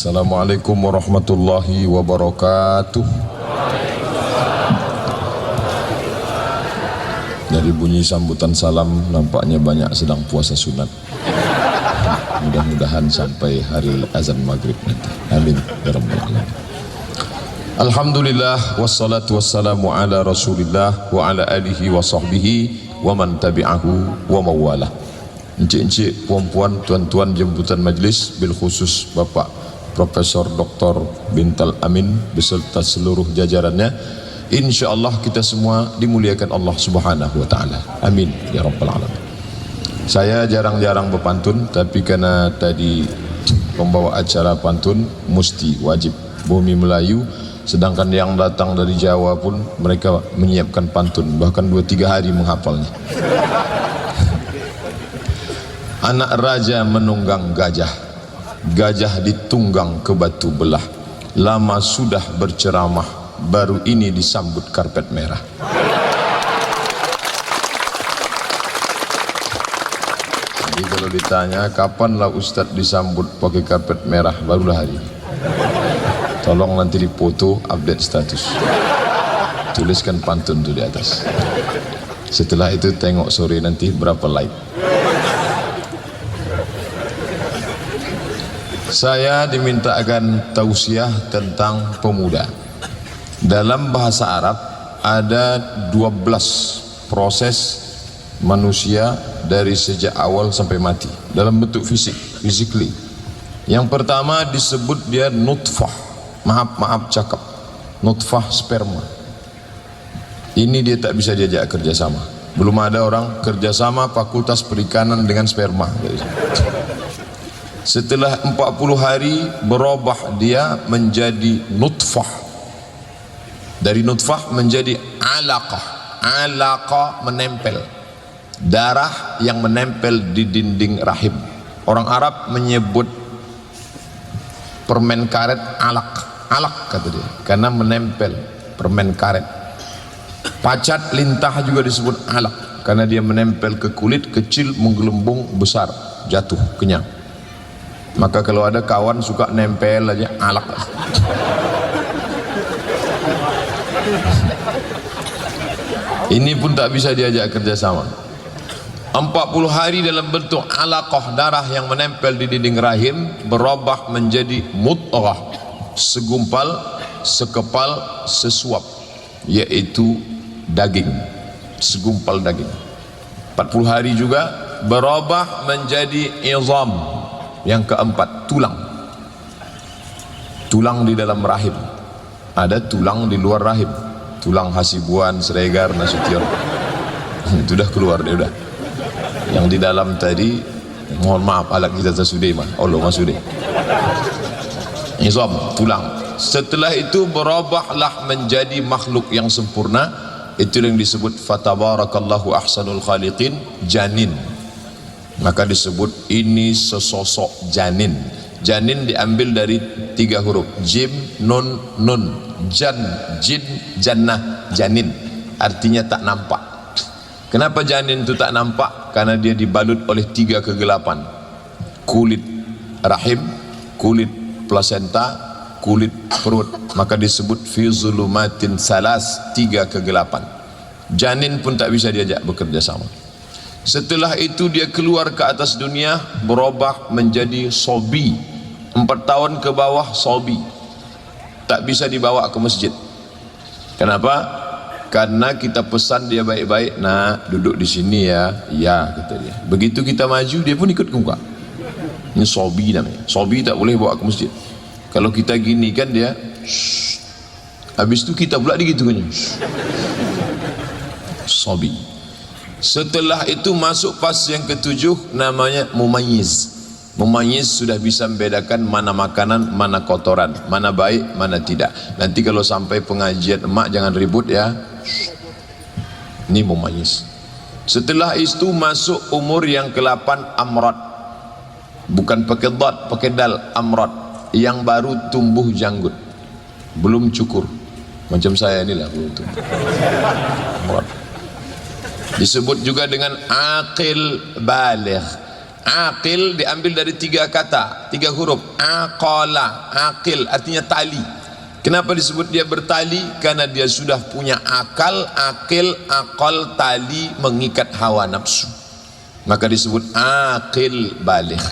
Assalamualaikum warahmatullahi wabarakatuh. Dari bunyi sambutan salam nampaknya banyak sedang puasa sunat. Mudah-mudahan sampai hari azan maghrib nanti. Amin ya rabbal alamin. Alhamdulillah wassalatu wassalamu ala Rasulillah wa ala alihi wa sahbihi wa man tabi'ahu wa mawalah. Encik-encik, puan-puan, tuan-tuan jemputan majlis, bil khusus Bapak Profesor Dr. Bintal Amin beserta seluruh jajarannya, insyaallah kita semua dimuliakan Allah Subhanahu wa taala. Amin ya rabbal alamin. Saya jarang-jarang berpantun, tapi karena tadi pembawa acara pantun mesti wajib bumi Melayu, sedangkan yang datang dari Jawa pun mereka menyiapkan pantun, bahkan 2-3 hari menghafalnya. Anak raja menunggang gajah, gajah ditunggang ke batu belah. Lama sudah berceramah, baru ini disambut karpet merah. Jadi kalau ditanya kapanlah Ustadz disambut pakai karpet merah, barulah hari ini. Tolong nanti dipoto, update status, tuliskan pantun itu di atas. Setelah itu tengok sore nanti berapa like. Saya diminta akan tausiah tentang pemuda. Dalam bahasa Arab ada 12 proses manusia dari sejak awal sampai mati dalam bentuk fisik, physically. Yang pertama disebut dia nutfah. Maaf cakap, nutfah sperma. Ini dia tak bisa diajak kerjasama. Belum ada orang kerjasama fakultas perikanan dengan sperma. Setelah 40 hari berubah dia menjadi nutfah. Dari nutfah menjadi alaqah. Alaqah menempel, darah yang menempel di dinding rahim. Orang Arab menyebut permen karet alaq. Alaq kata dia, karena menempel, permen karet. Pacat lintah juga disebut alaq, karena dia menempel ke kulit, kecil, menggelembung, besar, jatuh, kenyang. Maka kalau ada kawan suka nempel aja alaq. Ini pun tak bisa diajak kerjasama. 40 hari dalam bentuk alaqah, darah yang menempel di dinding rahim, berubah menjadi mudghah, segumpal, sekepal, sesuap, yaitu daging, segumpal daging. 40 hari juga berubah menjadi izam. Yang keempat, tulang. Tulang di dalam rahim. Ada tulang di luar rahim. Tulang Hasibuan, Sregar, Nasution. Itu dah keluar dia udah. Yang di dalam tadi, mohon maaf alat kita tersudah mah. Allah masudah. Izam, tulang. Setelah itu berubahlah menjadi makhluk yang sempurna. Itu yang disebut fatabarakallahu ahsanul khaliqin, janin. Maka disebut ini sesosok janin. Janin diambil dari 3 huruf, jim, nun, nun. Jan, jin, jannah, janin. Artinya tak nampak. Kenapa janin itu tak nampak? Karena dia dibalut oleh 3 kegelapan. Kulit rahim, kulit plasenta, kulit perut. Maka disebut fi zulumatin salas, 3 kegelapan. Janin pun tak bisa diajak bekerja sama. Setelah itu dia keluar ke atas dunia, berubah menjadi sobi. 4 tahun ke bawah sobi, tak bisa dibawa ke masjid. Kenapa? Karena kita pesan dia baik-baik, nak duduk di sini ya, ya kata dia. Begitu kita maju dia pun ikut ke muka. Ini sobi namanya. Sobi tak boleh bawa ke masjid. Kalau kita gini kan dia shh. Habis itu kita pula digitukannya sobi. Setelah itu masuk pas yang ke-7, namanya mumayyiz. Mumayyiz sudah bisa membedakan mana makanan, mana kotoran, mana baik, mana tidak. Nanti kalau sampai pengajian emak jangan ribut ya. Ini mumayyiz. Setelah itu masuk umur yang ke-8, amrad. Bukan pakai dad, pakai dal, amrad. Yang baru tumbuh janggut, belum cukur. Macam saya inilah belum tumbuh. Amrad. Disebut juga dengan aqil baligh. Aqil diambil dari 3 kata, 3 huruf. Aqala, aqil artinya tali. Kenapa disebut dia bertali? Karena dia sudah punya akal, aqil, aqal, tali mengikat hawa nafsu. Maka disebut aqil baligh.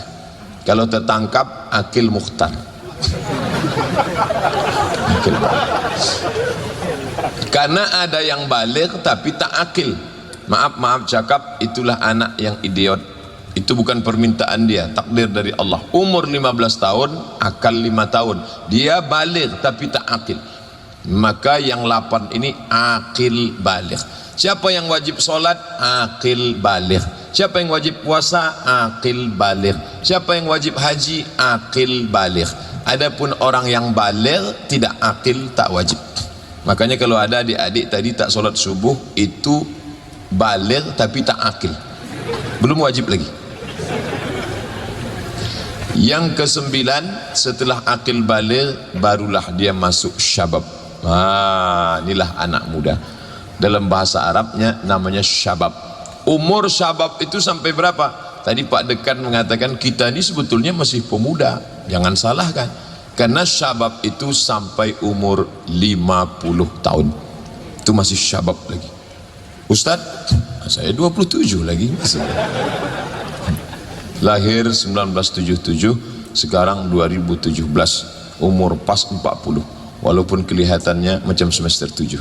Kalau tertangkap, aqil mukhtar. Aqil baligh. Karena ada yang baligh tapi tak akil. Maaf cakap, itulah anak yang idiot. Itu bukan permintaan dia, takdir dari Allah. Umur 15 tahun, akal 5 tahun. Dia baligh tapi tak akil. Maka yang 8 ini akil baligh. Siapa yang wajib solat? Akil baligh. Siapa yang wajib puasa? Akil baligh. Siapa yang wajib haji? Akil baligh. Adapun orang yang baligh tidak akil, tak wajib. Makanya kalau ada adik-adik tadi tak solat subuh, itu baligh tapi tak akil, belum wajib lagi. Yang ke-9, setelah akil baligh barulah dia masuk syabab. Inilah anak muda. Dalam bahasa Arabnya namanya syabab. Umur syabab itu sampai berapa? Tadi Pak Dekan mengatakan kita ini sebetulnya masih pemuda. Jangan salahkan. Karena syabab itu sampai umur 50 tahun. Itu masih syabab lagi. Ustadz, saya 27 lagi masih. Lahir 1977, sekarang 2017, umur pas 40, walaupun kelihatannya macam semester 7.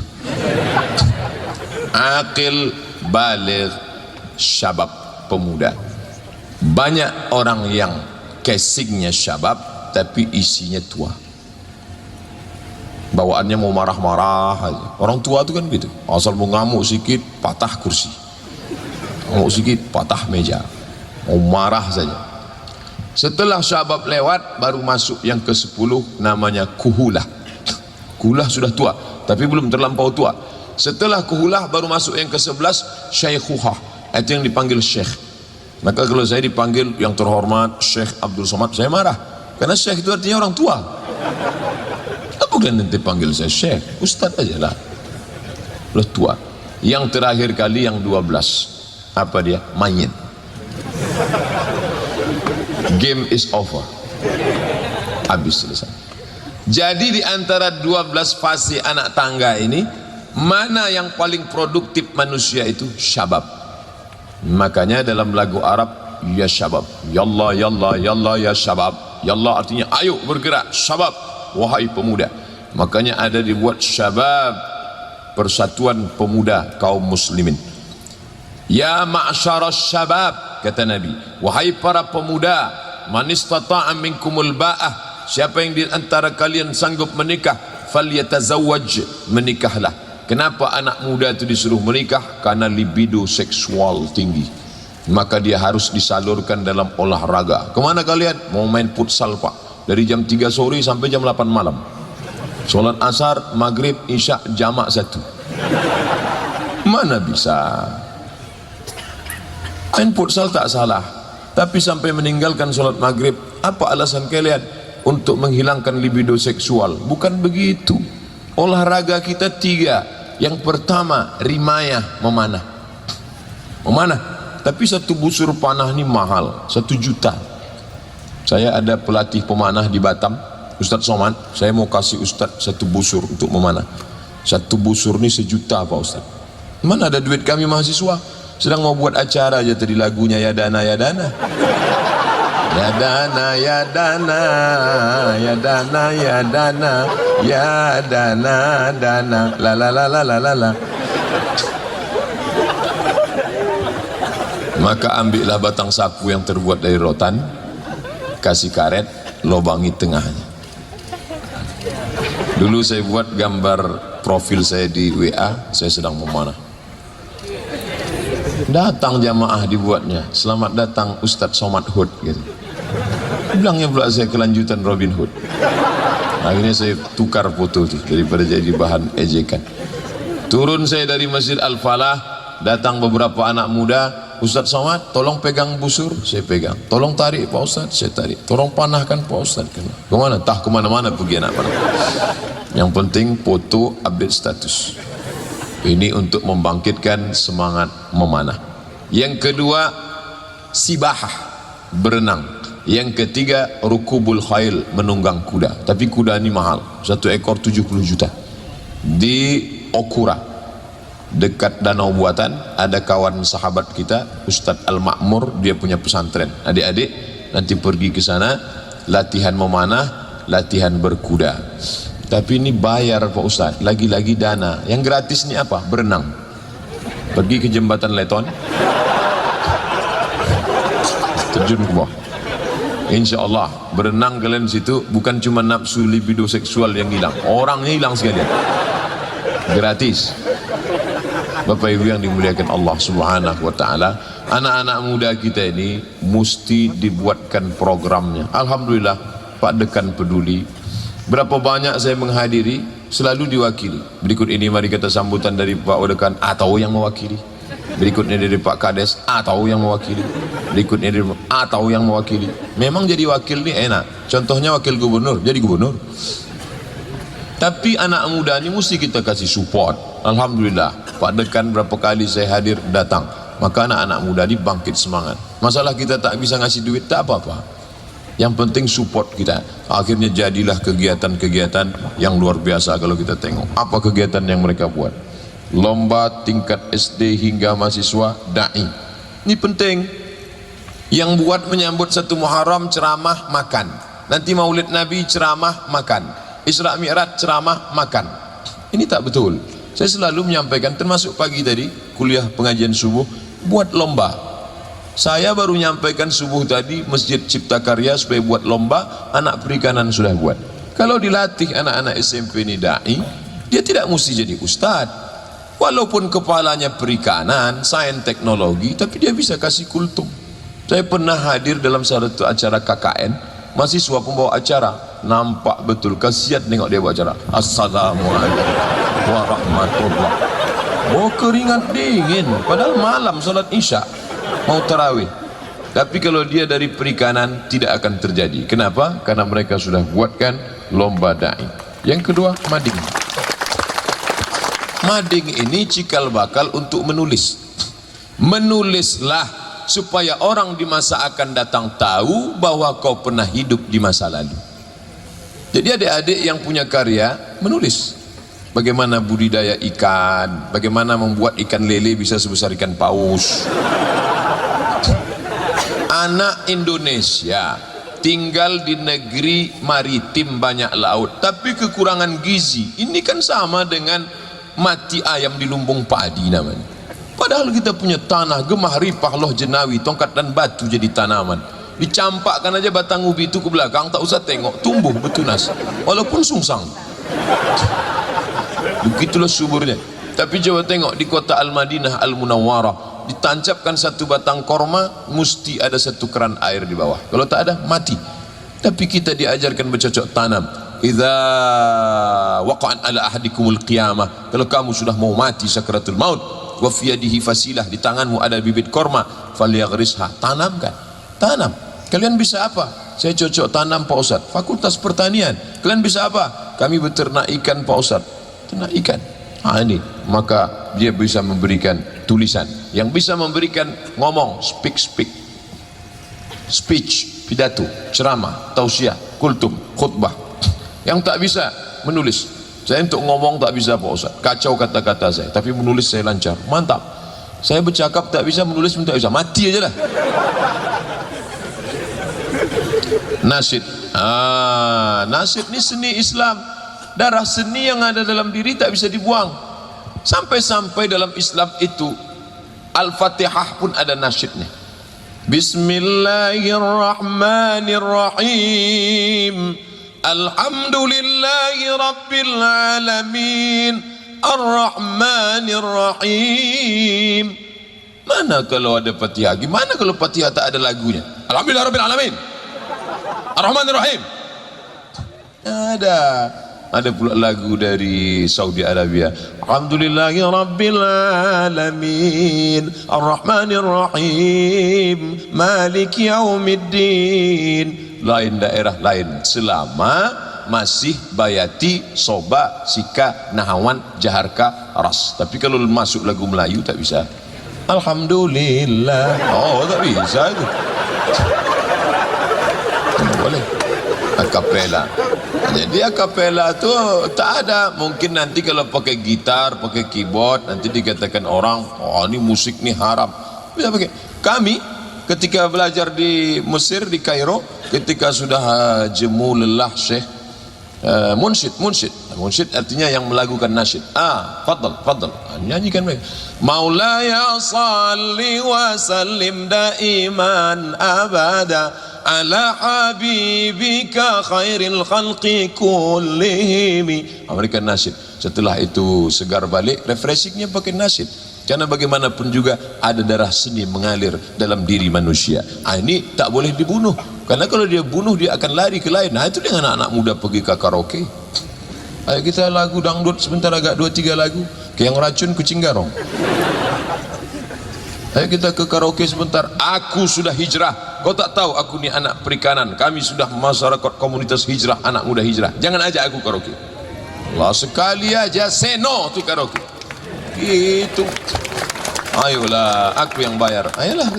Akil baligh syabab, pemuda. Banyak orang yang casingnya syabab tapi isinya tua, bawaannya mau marah-marah aja. Orang tua itu kan gitu, asal mau ngamuk sedikit patah kursi, ngamuk sedikit patah meja, mau marah saja. Setelah syabab lewat baru masuk yang ke-10, namanya kuhulah. Kuhulah sudah tua tapi belum terlampau tua. Setelah kuhulah baru masuk yang ke-11, syaikhuhah. Itu yang dipanggil syekh. Maka kalau saya dipanggil yang terhormat Syekh Abdul Somad, saya marah, karena syekh itu artinya orang tua. Apa kalian nanti panggil saya syekh? Ustadz aja lah, udah tua. Yang terakhir kali yang 12, apa dia? Mayit. Game is over, habis, selesai. Jadi di antara 12 fase anak tangga ini, mana yang paling produktif manusia itu? Syabab. Makanya dalam lagu Arab, ya syabab, yallah yallah yallah ya syabab. Yallah artinya ayo bergerak, syabab, wahai pemuda. Makanya ada dibuat syabab, persatuan pemuda kaum muslimin. Ya ma'syaras syabab, kata Nabi, wahai para pemuda, man istata'a minkumul ba'ah, siapa yang di antara kalian sanggup menikah, falyatazawwaj, menikahlah. Kenapa anak muda itu disuruh menikah? Karena libido seksual tinggi, maka dia harus disalurkan dalam olahraga. Kemana kalian? Mau main futsal pak, dari jam 3 sore sampai jam 8 malam. Sholat asar, maghrib, isya, jamak 1. Mana bisa? Main futsal tak salah, tapi sampai meninggalkan sholat maghrib, apa alasan kalian? Untuk menghilangkan libido seksual? Bukan begitu. Olahraga kita 3. Yang pertama, rimayah, memanah. Memanah. Tapi satu busur panah ini mahal, 1 juta. Saya ada pelatih pemanah di Batam, Ustadz Somad. Saya mau kasih Ustadz 1 busur untuk memanah. 1 busur ini 1 juta Pak Ustadz. Mana ada duit kami mahasiswa? Sedang mau buat acara aja tadi lagunya ya dana ya dana. Ya dana ya dana ya dana ya dana ya dana dana la la la la la la. Maka ambillah batang sapu yang terbuat dari rotan, kasih karet, lobangi tengahnya. Dulu saya buat gambar profil saya di WA, saya sedang memanah. Datang jamaah dibuatnya, selamat datang Ustadz Somad Hood gitu. Bilangnya pula saya kelanjutan Robin Hood. Akhirnya saya tukar foto itu daripada jadi bahan ejekan. Turun saya dari Masjid Al-Falah, datang beberapa anak muda. Ustadz Somad, tolong pegang busur, saya pegang. Tolong tarik Pak Ustadz, saya tarik. Tolong panahkan Pak Ustadz. Kemana? Tah kemana-mana pergi anak panah. Yang penting foto, update status. Ini untuk membangkitkan semangat memanah. Yang kedua, sibahah, berenang. Yang ketiga rukubul khail, menunggang kuda. Tapi kuda ini mahal, satu ekor 70 juta. Di Okura dekat Danau Buatan ada kawan sahabat kita Ustadz Al-Ma'mur, dia punya pesantren. Adik-adik nanti pergi ke sana, latihan memanah, latihan berkuda. Tapi ini bayar Pak Ustadz, lagi-lagi dana. Yang gratis ini apa? Berenang. Pergi ke jembatan Leton, terjun ke bawah. Insya Allah berenang kalian situ, bukan cuma nafsu libido seksual yang hilang, orangnya hilang sekalian. Gratis. Bapak Ibu yang dimuliakan Allah Subhanahu wa taala, anak-anak muda kita ini mesti dibuatkan programnya. Alhamdulillah Pak Dekan peduli. Berapa banyak saya menghadiri, selalu diwakili. Berikut ini mari kita sambutan dari Pak Dekan atau yang mewakili. Berikutnya dari Pak Kades atau yang mewakili. Berikutnya dari atau yang mewakili. Memang jadi wakil ini enak. Contohnya wakil gubernur, jadi gubernur. Tapi anak muda ini mesti kita kasih support. Alhamdulillah Pak Dekan berapa kali saya hadir datang, maka anak-anak muda ini bangkit semangat. Masalah kita tak bisa ngasih duit, tak apa-apa, yang penting support kita. Akhirnya jadilah kegiatan-kegiatan yang luar biasa. Kalau kita tengok apa kegiatan yang mereka buat, lomba tingkat SD hingga mahasiswa da'i, ini penting. Yang buat menyambut 1 Muharram ceramah makan, nanti Maulid Nabi ceramah makan, Isra Mi'raj ceramah makan. Ini tak betul. Saya selalu menyampaikan, termasuk pagi tadi kuliah pengajian subuh, buat lomba. Saya baru menyampaikan subuh tadi Masjid Cipta Karya supaya buat lomba, anak perikanan sudah buat. Kalau dilatih anak-anak SMP ini da'i, dia tidak mesti jadi ustad. Walaupun kepalanya perikanan, sains teknologi, tapi dia bisa kasih kultum. Saya pernah hadir dalam salah satu acara KKN, mahasiswa pembawa acara, nampak betul kasihan tengok dia bawa acara. Assalamualaikum warahmatullahi. Oh, keringat dingin, padahal malam salat isya mau tarawih. Tapi kalau dia dari perikanan tidak akan terjadi. Kenapa? Karena mereka sudah buatkan lomba da'i. Yang kedua, mading. Mading ini cikal bakal untuk menulis. Menulislah supaya orang di masa akan datang tahu bahwa kau pernah hidup di masa lalu. Jadi adik-adik yang punya karya menulis bagaimana budidaya ikan, bagaimana membuat ikan lele bisa sebesar ikan paus. Anak Indonesia tinggal di negeri maritim banyak laut, tapi kekurangan gizi. Ini kan sama dengan mati ayam di lumbung padi namanya. Padahal kita punya tanah, gemah ripah loh jenawi, tongkat dan batu jadi tanaman. Dicampakkan aja batang ubi itu ke belakang, tak usah tengok, tumbuh bertunas walaupun sungsang. Begitulah suburnya. Tapi coba tengok di kota Al-Madinah Al-Munawwarah, ditancapkan satu batang korma, mesti ada satu keran air di bawah. Kalau tak ada, mati. Tapi kita diajarkan bercocok tanam. Idza waqa'an ala ahadikumul qiyamah, kalau kamu sudah mau mati sakaratul maut, wa fi yadihi fasilah, di tanganmu ada bibit korma, falyaghrisha, tanamkan. Tanam. Kalian bisa apa? Saya cocok tanam Pak Ustaz. Fakultas Pertanian. Kalian bisa apa? Kami beternak ikan Pak Ustaz. Ternak ikan. Ini maka dia bisa memberikan tulisan. Yang bisa memberikan ngomong, speech, pidato, ceramah, tausiah, kultum, khutbah. Yang tak bisa menulis. Saya untuk ngomong tak bisa Pak Ustaz, kacau kata-kata saya, tapi menulis saya lancar, mantap. Saya bercakap tak bisa, menulis pun tak bisa, mati aja lah. Nasyid. Nasyid ini seni Islam. Darah seni yang ada dalam diri tak bisa dibuang. Sampai-sampai dalam Islam itu Al-Fatihah pun ada nasyidnya. Bismillahirrahmanirrahim. Alhamdulillahi Rabbil Alamin, Ar-Rahmanir-Rahim. Mana kalau ada Fatihah? Gimana kalau Fatihah tak ada lagunya? Alhamdulillah Rabbil Alamin, Ar-Rahmanir-Rahim. Ada pula lagu dari Saudi Arabia. Alhamdulillahi Rabbil Alamin, Ar-Rahmanir-Rahim, Maliki Yaumiddin. Lain daerah lain, selama masih bayati, soba, sika, nahawan, jaharka, ras. Tapi kalau masuk lagu Melayu tak bisa. Alhamdulillah, oh tak bisa itu. boleh akapela. Jadi akapela tu tak ada. Mungkin nanti kalau pakai gitar, pakai keyboard, nanti dikatakan orang, oh ini musik ni haram. Bisa pakai. Kami ketika belajar di Mesir, di Kairo, ketika sudah jemu lelah Syekh munsyid artinya yang melakukan nasyid. Fadal nyanyikan mereka. Maulaya salli wa sallim daiman abada ala habibika khairil khalqi kullihim. Mereka nasyid. Setelah itu segar balik, refreshingnya pakai nasyid. Karena bagaimanapun juga ada darah seni mengalir dalam diri manusia. Ini tak boleh dibunuh. Karena kalau dia bunuh, dia akan lari ke lain. Itu dengan anak-anak muda pergi ke karaoke. Ayo kita lagu dangdut sebentar, agak 2-3 lagu. Kayak yang racun kucing garong. Ayo kita ke karaoke sebentar. Aku sudah hijrah. Kau tak tahu aku ni anak perikanan. Kami sudah masyarakat komunitas hijrah, anak muda hijrah. Jangan ajak aku karaoke. Allah, sekali aja say no tu karaoke. Gitu. Ayolah, aku yang bayar. Ayolah.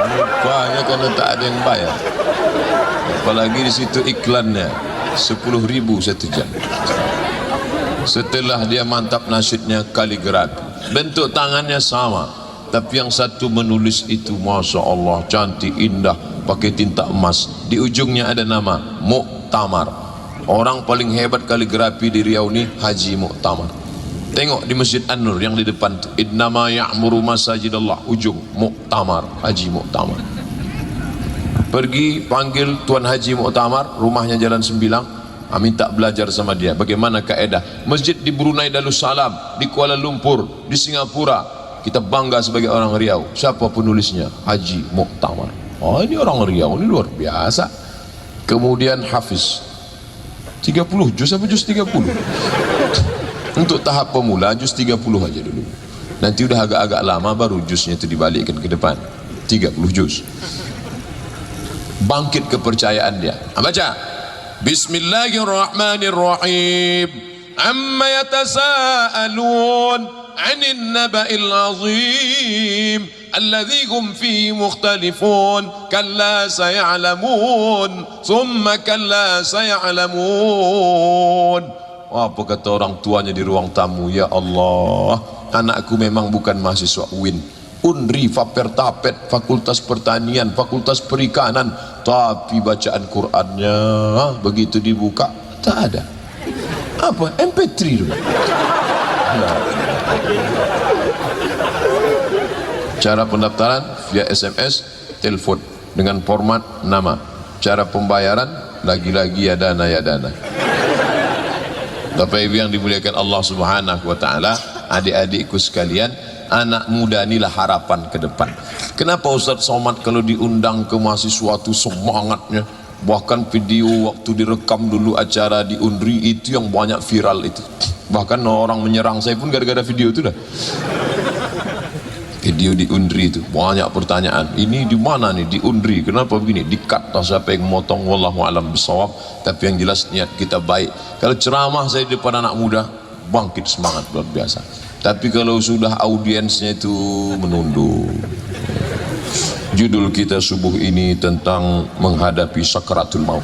Rupanya karena tak ada yang bayar. Apalagi di situ iklannya 10.000 1 jam. Setelah dia mantap nasyidnya kaligrafi, bentuk tangannya sama, tapi yang satu menulis itu masya Allah cantik indah pakai tinta emas. Di ujungnya ada nama Muktamar. Orang paling hebat kaligrafi di Riau ni Haji Muktamar. Tengok di Masjid An-Nur yang di depan tu, innama ya'muru masajidallah, ujung Muktamar, Haji Muktamar. Pergi panggil Tuan Haji Muktamar, rumahnya Jalan Sembilang. Minta belajar sama dia bagaimana kaedah masjid di Brunei Darussalam, di Kuala Lumpur, di Singapura. Kita bangga sebagai orang Riau. Siapa penulisnya? Haji Muktamar. Oh, ini orang Riau, ini luar biasa. Kemudian Hafiz 30 juz apa juz 30? Untuk tahap pemula juz 30 aja dulu. Nanti udah agak-agak lama baru juznya itu dibalikkan ke depan 30 juz. Bangkit kepercayaan dia. Baca. Bismillahirrahmanirrahim. Amma yatasaalun 'anil naba'il 'azim alladzi hum fihi mukhtalifun kalla saya'lamun thumma kalla saya'lamun. Apa kata orang tuanya di ruang tamu? Ya Allah, anakku memang bukan mahasiswa UIN, Unri, Fapertapet, Fakultas Pertanian, Fakultas Perikanan, tapi bacaan Qurannya begitu dibuka tak ada. Apa? MP3 dulu. Cara pendaftaran via SMS, telepon dengan format nama. Cara pembayaran lagi-lagi ya dana. Bapak Ibu yang dimuliakan Allah Subhanahu wa taala, adik-adikku sekalian, anak muda inilah harapan ke depan. Kenapa Ustaz Somad kalau diundang ke mahasiswa itu semangatnya? Bahkan video waktu direkam dulu acara di Unri itu yang banyak viral itu. Bahkan orang menyerang saya pun gara-gara video itu dah. Video di Unri itu banyak pertanyaan. Ini di mana nih di Unri? Kenapa begini? Di-cut tak siapa yang memotong, wallahu alam bisawab. Tapi yang jelas niat kita baik. Kalau ceramah saya di depan anak muda, bangkit semangat luar biasa. Tapi kalau sudah audiensnya itu menunduk. Judul kita subuh ini tentang menghadapi sakaratul maut.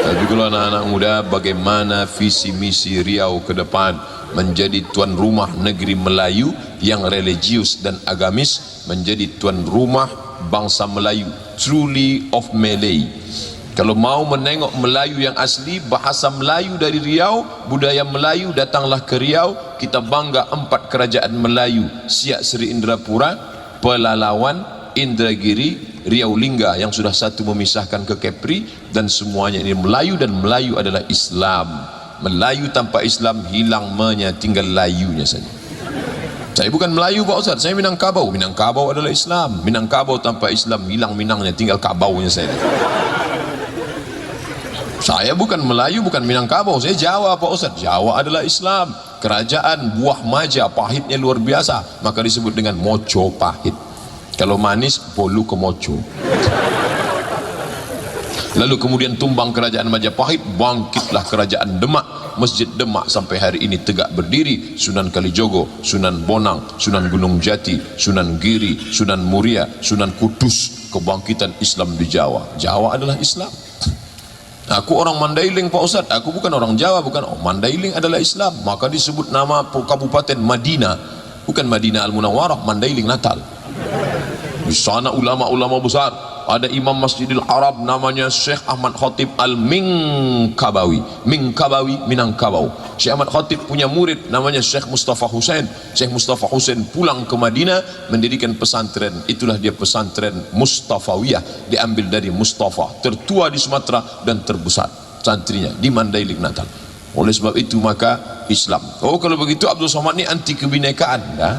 Tapi kalau anak-anak muda, bagaimana visi misi Riau ke depan menjadi tuan rumah negeri Melayu yang religius dan agamis, menjadi tuan rumah bangsa Melayu, truly of Malay. Kalau mau menengok Melayu yang asli, bahasa Melayu dari Riau, budaya Melayu, datanglah ke Riau. Kita bangga 4 kerajaan Melayu: Siak Seri Indrapura, Pelalawan, Indragiri, Riau Lingga, yang sudah satu memisahkan ke Kepri, dan semuanya ini Melayu, dan Melayu adalah Islam. Melayu tanpa Islam hilang tinggal layunya saja. Saya bukan Melayu Pak Ustaz, saya Minangkabau. Minangkabau adalah Islam. Minangkabau tanpa Islam hilang Minangnya, tinggal kabaunya saja. Saya bukan Melayu, bukan Minangkabau, saya Jawa Pak Ustaz. Jawa adalah Islam. Kerajaan buah maja, pahitnya luar biasa, maka disebut dengan Mojopahit. Kalau manis, Polu ke Mojo. Lalu kemudian tumbang kerajaan Majapahit, bangkitlah kerajaan Demak. Masjid Demak sampai hari ini tegak berdiri. Sunan Kalijogo, Sunan Bonang, Sunan Gunung Jati, Sunan Giri, Sunan Muria, Sunan Kudus. Kebangkitan Islam di Jawa. Jawa adalah Islam. Aku orang Mandailing Pak Ustaz. Aku bukan orang Jawa, bukan. Oh, Mandailing adalah Islam. Maka disebut nama Kabupaten Madinah. Bukan Madinah Al-Munawwarah, Mandailing Natal. Di sana ulama-ulama besar. Ada Imam Masjidil Arab namanya Syekh Ahmad Khatib Al-Minkabawi. Minkabawi, Minangkabau. Syekh Ahmad Khatib punya murid namanya Syekh Mustafa Husain. Syekh Mustafa Husain pulang ke Madinah mendirikan pesantren. Itulah dia pesantren Mustafawiyah, diambil dari Mustafa, tertua di Sumatera dan terbesar santrinya di Mandailing Natal. Oleh sebab itu maka Islam. Oh, kalau begitu Abdul Somad ni anti kebinekaan, dah.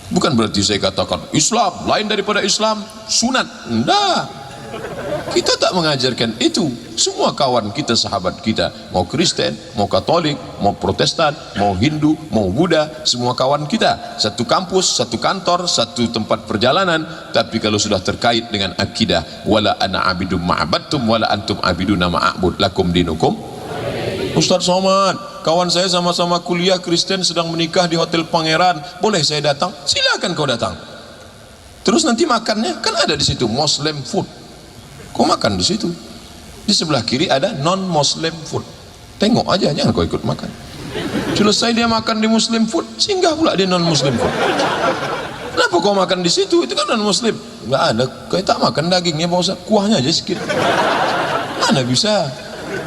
Bukan berarti saya katakan Islam lain daripada Islam sunat. Enggak, kita tak mengajarkan itu. Semua kawan kita, sahabat kita, mau Kristen, mau Katolik, mau Protestan, mau Hindu, mau Buddha, semua kawan kita, satu kampus, satu kantor, satu tempat perjalanan. Tapi kalau sudah terkait dengan akidah, wala ana abidum ma'abadtum wala antum abiduna ma'abud lakum dinukum. Ustaz Somad, kawan saya sama-sama kuliah Kristen sedang menikah di Hotel Pangeran, boleh saya datang? Silakan kau datang. Terus nanti makannya kan ada di situ Muslim food, kau makan di situ. Di sebelah kiri ada non Muslim food, tengok aja, jangan kau ikut makan. Selesai dia makan di Muslim food, singgah pula di non Muslim food. Kenapa kau makan di situ? Itu kan non Muslim. Enggak ada, kau tak makan dagingnya Pak Ustaz, kuahnya aja sedikit. Mana bisa?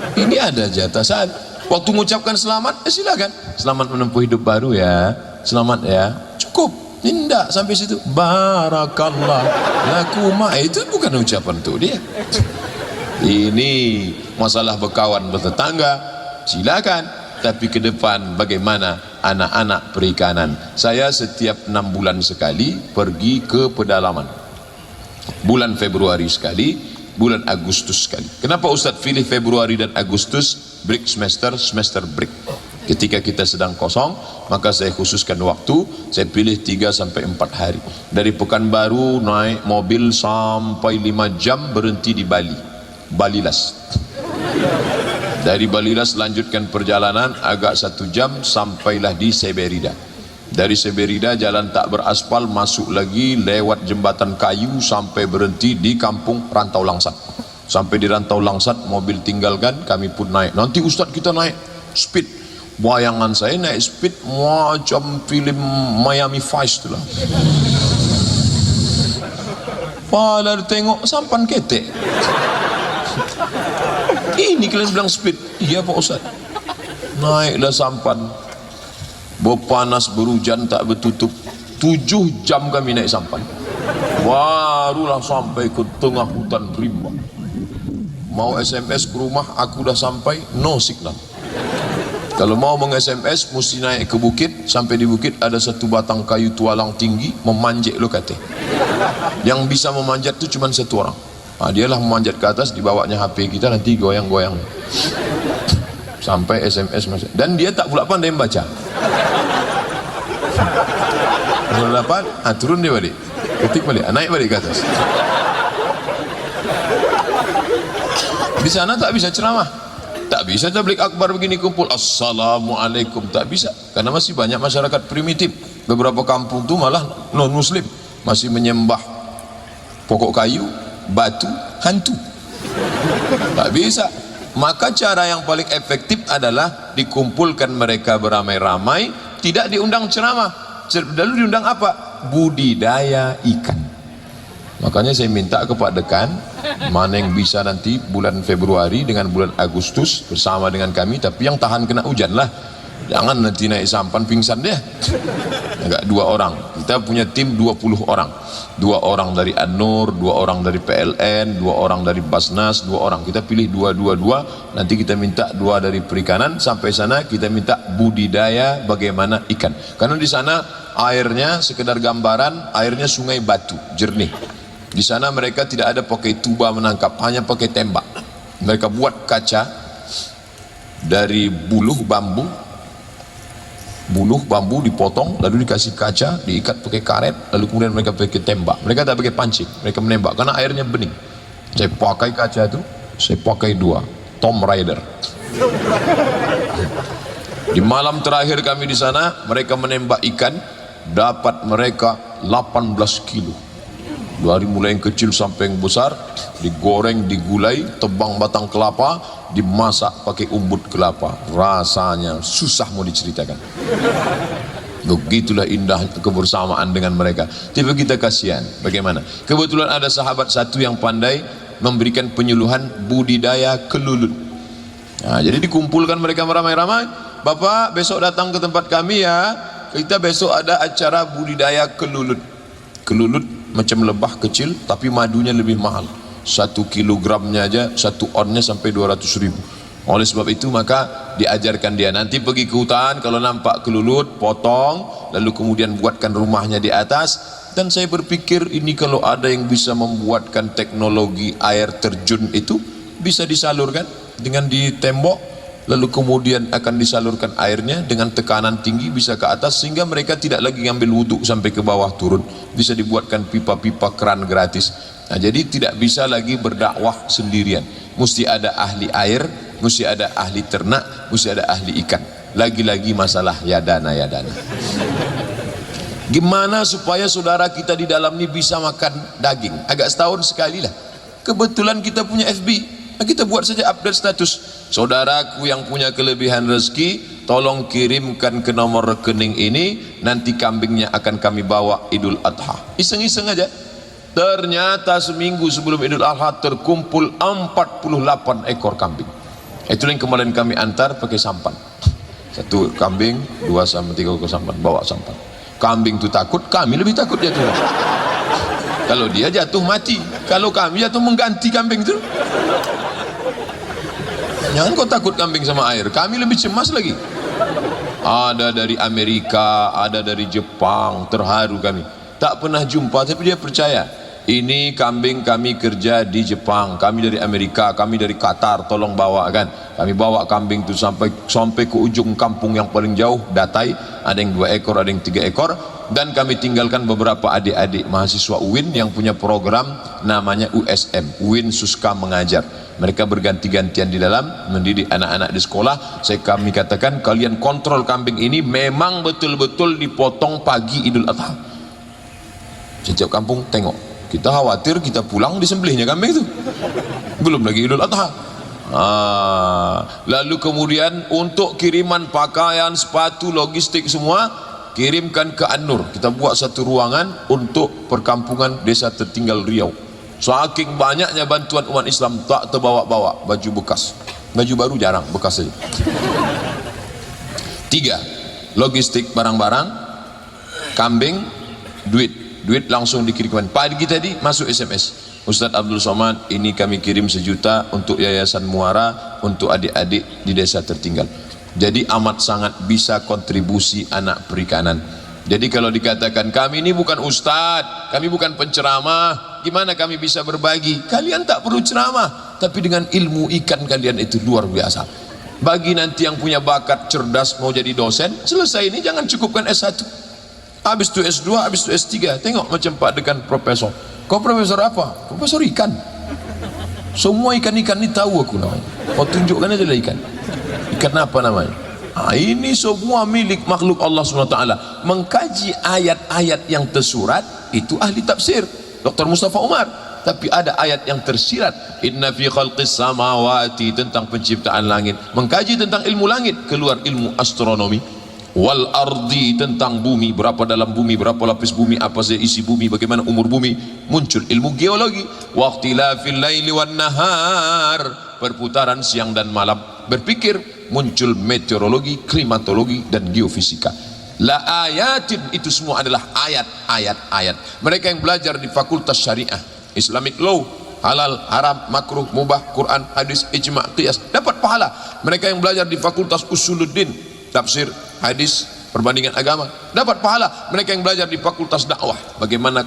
Ini ada jatasan. Waktu mengucapkan selamat, silakan. Selamat menempuh hidup baru ya. Selamat ya. Cukup. Tidak sampai situ. Barakallah lakuma. Itu bukan ucapan untuk dia. Ini masalah berkawan bertetangga. Silakan. Tapi ke depan bagaimana anak-anak perikanan. Saya setiap 6 bulan sekali pergi ke pedalaman. Bulan Februari sekali, bulan Agustus sekali. Kenapa Ustaz pilih Februari dan Agustus? Break semester break. Ketika kita sedang kosong, maka saya khususkan waktu, saya pilih 3 sampai 4 hari. Dari Pekanbaru naik mobil sampai 5 jam berhenti di Bali, Balilas. Dari Balilas lanjutkan perjalanan agak 1 jam sampailah di Seberida. Dari Seberida jalan tak beraspal, masuk lagi lewat jembatan kayu sampai berhenti di kampung Rantau Langsat. Sampai di Rantau Langsat mobil tinggalkan, kami pun naik. Nanti Ustaz kita naik speed. Bayangan saya naik speed macam film Miami Vice itulah. Padahal tengok sampan ketek. Ini kalian bilang speed? Iya Pak Ustaz. Naiklah sampan. Berpanas berhujan tak bertutup, 7 jam kami naik sampan. Barulah sampai ke tengah hutan rimba. Mau SMS ke rumah, aku dah sampai, no signal. Kalau mau meng-SMS mesti naik ke bukit. Sampai di bukit ada satu batang kayu tualang tinggi, memanjat lo kata. Yang bisa memanjat itu cuma 1 orang. Dialah memanjat ke atas, dibawanya HP kita, nanti goyang-goyang sampai SMS masuk. Dan dia tak pula pandai membaca. Nomor 8, turun dia balik, ketik balik, naik balik ke atas. Di sana tak bisa ceramah, tak bisa tabligh akbar begini kumpul assalamualaikum, tak bisa, karena masih banyak masyarakat primitif. Beberapa kampung tu malah non muslim, masih menyembah pokok kayu, batu, hantu. Tak bisa. Maka cara yang paling efektif adalah dikumpulkan mereka beramai-ramai, tidak diundang ceramah. Lalu diundang apa? Budidaya ikan. Makanya saya minta kepada Dekan, mana yang bisa nanti bulan Februari dengan bulan Agustus bersama dengan kami, tapi yang tahan kena hujan lah. Jangan nanti naik sampan pingsan dia. Enggak, 2 orang. Kita punya tim 20 orang. 2 orang dari An-Nur, 2 orang dari PLN, 2 orang dari Basnas, 2 orang. Kita pilih 2. Nanti kita minta 2 dari perikanan. Sampai sana kita minta budidaya bagaimana ikan. Karena di sana airnya sekedar gambaran, airnya sungai batu, jernih. Di sana mereka tidak ada pakai tuba menangkap, hanya pakai tembak. Mereka buat kaca dari buluh bambu dipotong, lalu dikasih kaca, diikat pakai karet, lalu kemudian mereka pakai tembak. Mereka tak pakai pancing, mereka menembak karena airnya bening. Saya pakai kaca itu, saya pakai 2 Tomb Raider. Di malam terakhir kami di sana, mereka menembak ikan, dapat mereka 18 kilo. Dari mulai yang kecil sampai yang besar, digoreng, digulai, tebang batang kelapa, dimasak pakai umbut kelapa. Rasanya susah mau diceritakan. Begitulah indah kebersamaan dengan mereka. Tapi kita kasihan. Bagaimana? Kebetulan ada sahabat satu yang pandai memberikan penyuluhan budidaya kelulut. Nah, jadi dikumpulkan mereka ramai-ramai. Bapak besok datang ke tempat kami ya. Kita besok ada acara budidaya kelulut. Kelulut macam lebah kecil, tapi madunya lebih mahal. 1 kilogramnya aja, 1 onnya sampai 200.000. Oleh sebab itu maka diajarkan dia, nanti pergi ke hutan, kalau nampak kelulut, potong, lalu kemudian buatkan rumahnya di atas. Dan saya berpikir ini kalau ada yang bisa membuatkan teknologi air terjun itu, bisa disalurkan dengan di tembok, lalu kemudian akan disalurkan airnya dengan tekanan tinggi bisa ke atas, sehingga mereka tidak lagi ngambil wudhu sampai ke bawah turun. Bisa dibuatkan pipa-pipa keran gratis. Nah, jadi tidak bisa lagi berdakwah sendirian, mesti ada ahli air, mesti ada ahli ternak, mesti ada ahli ikan. Lagi-lagi masalah yadana. Gimana supaya saudara kita di dalam ini bisa makan daging? Agak setahun sekali lah. Kebetulan kita punya FB, kita buat saja update status. Saudaraku yang punya kelebihan rezeki, tolong kirimkan ke nomor rekening ini, nanti kambingnya akan kami bawa Idul Adha. Iseng-iseng aja. Ternyata seminggu sebelum Idul Adha terkumpul 48 ekor kambing. Itu yang kemarin kami antar pakai sampan. 1 kambing, 2 sampai 3 ekor sampan, bawa sampan. Kambing itu takut, kami lebih takut jatuh. Kalau dia jatuh mati, kalau kami jatuh mengganti kambing itu. Jangan kau takut kambing sama air, kami lebih cemas lagi. Ada dari Amerika, ada dari Jepang, terharu kami. Tak pernah jumpa, tapi dia percaya. Ini kambing kami kerja di Jepang, kami dari Amerika, kami dari Qatar, tolong bawa kan. Kami bawa kambing itu sampai ke ujung kampung yang paling jauh, Datai. Ada yang 2 ekor, ada yang 3 ekor. Dan kami tinggalkan beberapa adik-adik mahasiswa UIN yang punya program namanya USM, UIN Suska Mengajar. Mereka berganti-gantian di dalam mendidik anak-anak di sekolah. Kami katakan, kalian kontrol kambing ini memang betul-betul dipotong pagi Idul Adha. Setiap kampung tengok. Kita khawatir kita pulang disembelihnya kambing itu. Belum lagi Idul Adha. Lalu kemudian untuk kiriman pakaian, sepatu, logistik semua, kirimkan ke An-Nur. Kita buat satu ruangan untuk perkampungan desa tertinggal Riau. Saking banyaknya bantuan umat Islam, tak terbawa-bawa baju bekas. Baju baru jarang, bekas saja. 3, logistik barang-barang, kambing, duit langsung dikirimkan. Pagi tadi masuk SMS, Ustadz Abdul Somad, ini kami kirim 1 juta untuk Yayasan Muara untuk adik-adik di desa tertinggal. Jadi amat sangat bisa kontribusi anak perikanan. Jadi kalau dikatakan kami ini bukan ustadz, kami bukan penceramah, gimana kami bisa berbagi? Kalian tak perlu ceramah, tapi dengan ilmu ikan kalian itu luar biasa. Bagi nanti yang punya bakat cerdas mau jadi dosen, selesai ini jangan cukupkan S1, habis itu S2, habis itu S3. Tengok macam Pak Dekan profesor. Kau profesor apa? Profesor ikan. Semua ikan-ikan ini tahu aku namanya. Kau tunjukkan aja lah ikan. Ikan apa namanya? Ini semua milik makhluk Allah SWT. Mengkaji ayat-ayat yang tersurat itu ahli tafsir Dr. Mustafa Umar. Tapi ada ayat yang tersirat, inna fi khalqis samawati, tentang penciptaan langit. Mengkaji tentang ilmu langit, keluar ilmu astronomi. Wal ardi, tentang bumi, berapa dalam bumi, berapa lapis bumi, apa saja isi bumi, bagaimana umur bumi. Muncul ilmu geologi. Waqtilafil laili wan nahar, perputaran siang dan malam. Berpikir, muncul meteorologi, klimatologi, dan geofisika. La ayatin, itu semua adalah ayat. Mereka yang belajar di Fakultas Syariah, Islamic Law, halal, haram, makruh, mubah, Quran, hadis, ijma', qiyas, dapat pahala. Mereka yang belajar di Fakultas Usuluddin, tafsir, hadis, perbandingan agama, dapat pahala. Mereka yang belajar di Fakultas Dakwah, bagaimana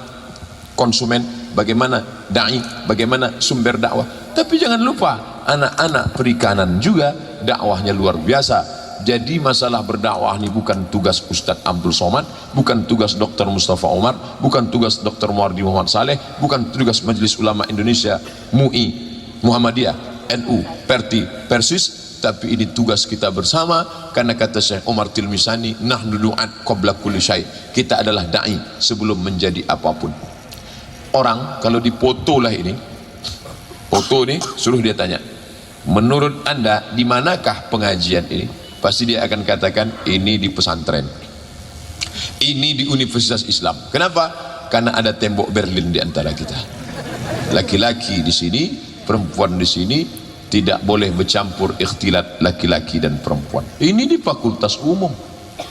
konsumen, bagaimana da'i, bagaimana sumber dakwah. Tapi jangan lupa, anak-anak perikanan juga dakwahnya luar biasa. Jadi masalah berdakwah ini bukan tugas Ustadz Abdul Somad, bukan tugas Dr. Mustafa Umar, bukan tugas Dr. Muardi Muhammad Saleh, bukan tugas Majelis Ulama Indonesia, MUI, Muhammadiyah, NU Persis, tapi ini tugas kita bersama. Karena kata Syekh Umar Tilmisani, nahnu du'at qabla kulli syai', kita adalah dai sebelum menjadi apapun. Orang kalau dipoto lah ini, foto nih, suruh dia tanya, menurut anda di manakah pengajian ini? Pasti dia akan katakan, ini di pesantren, ini di Universitas Islam. Kenapa? Karena ada tembok Berlin di antara kita. Laki-laki di sini, perempuan di sini, tidak boleh bercampur ikhtilat laki-laki dan perempuan. Ini di fakultas umum,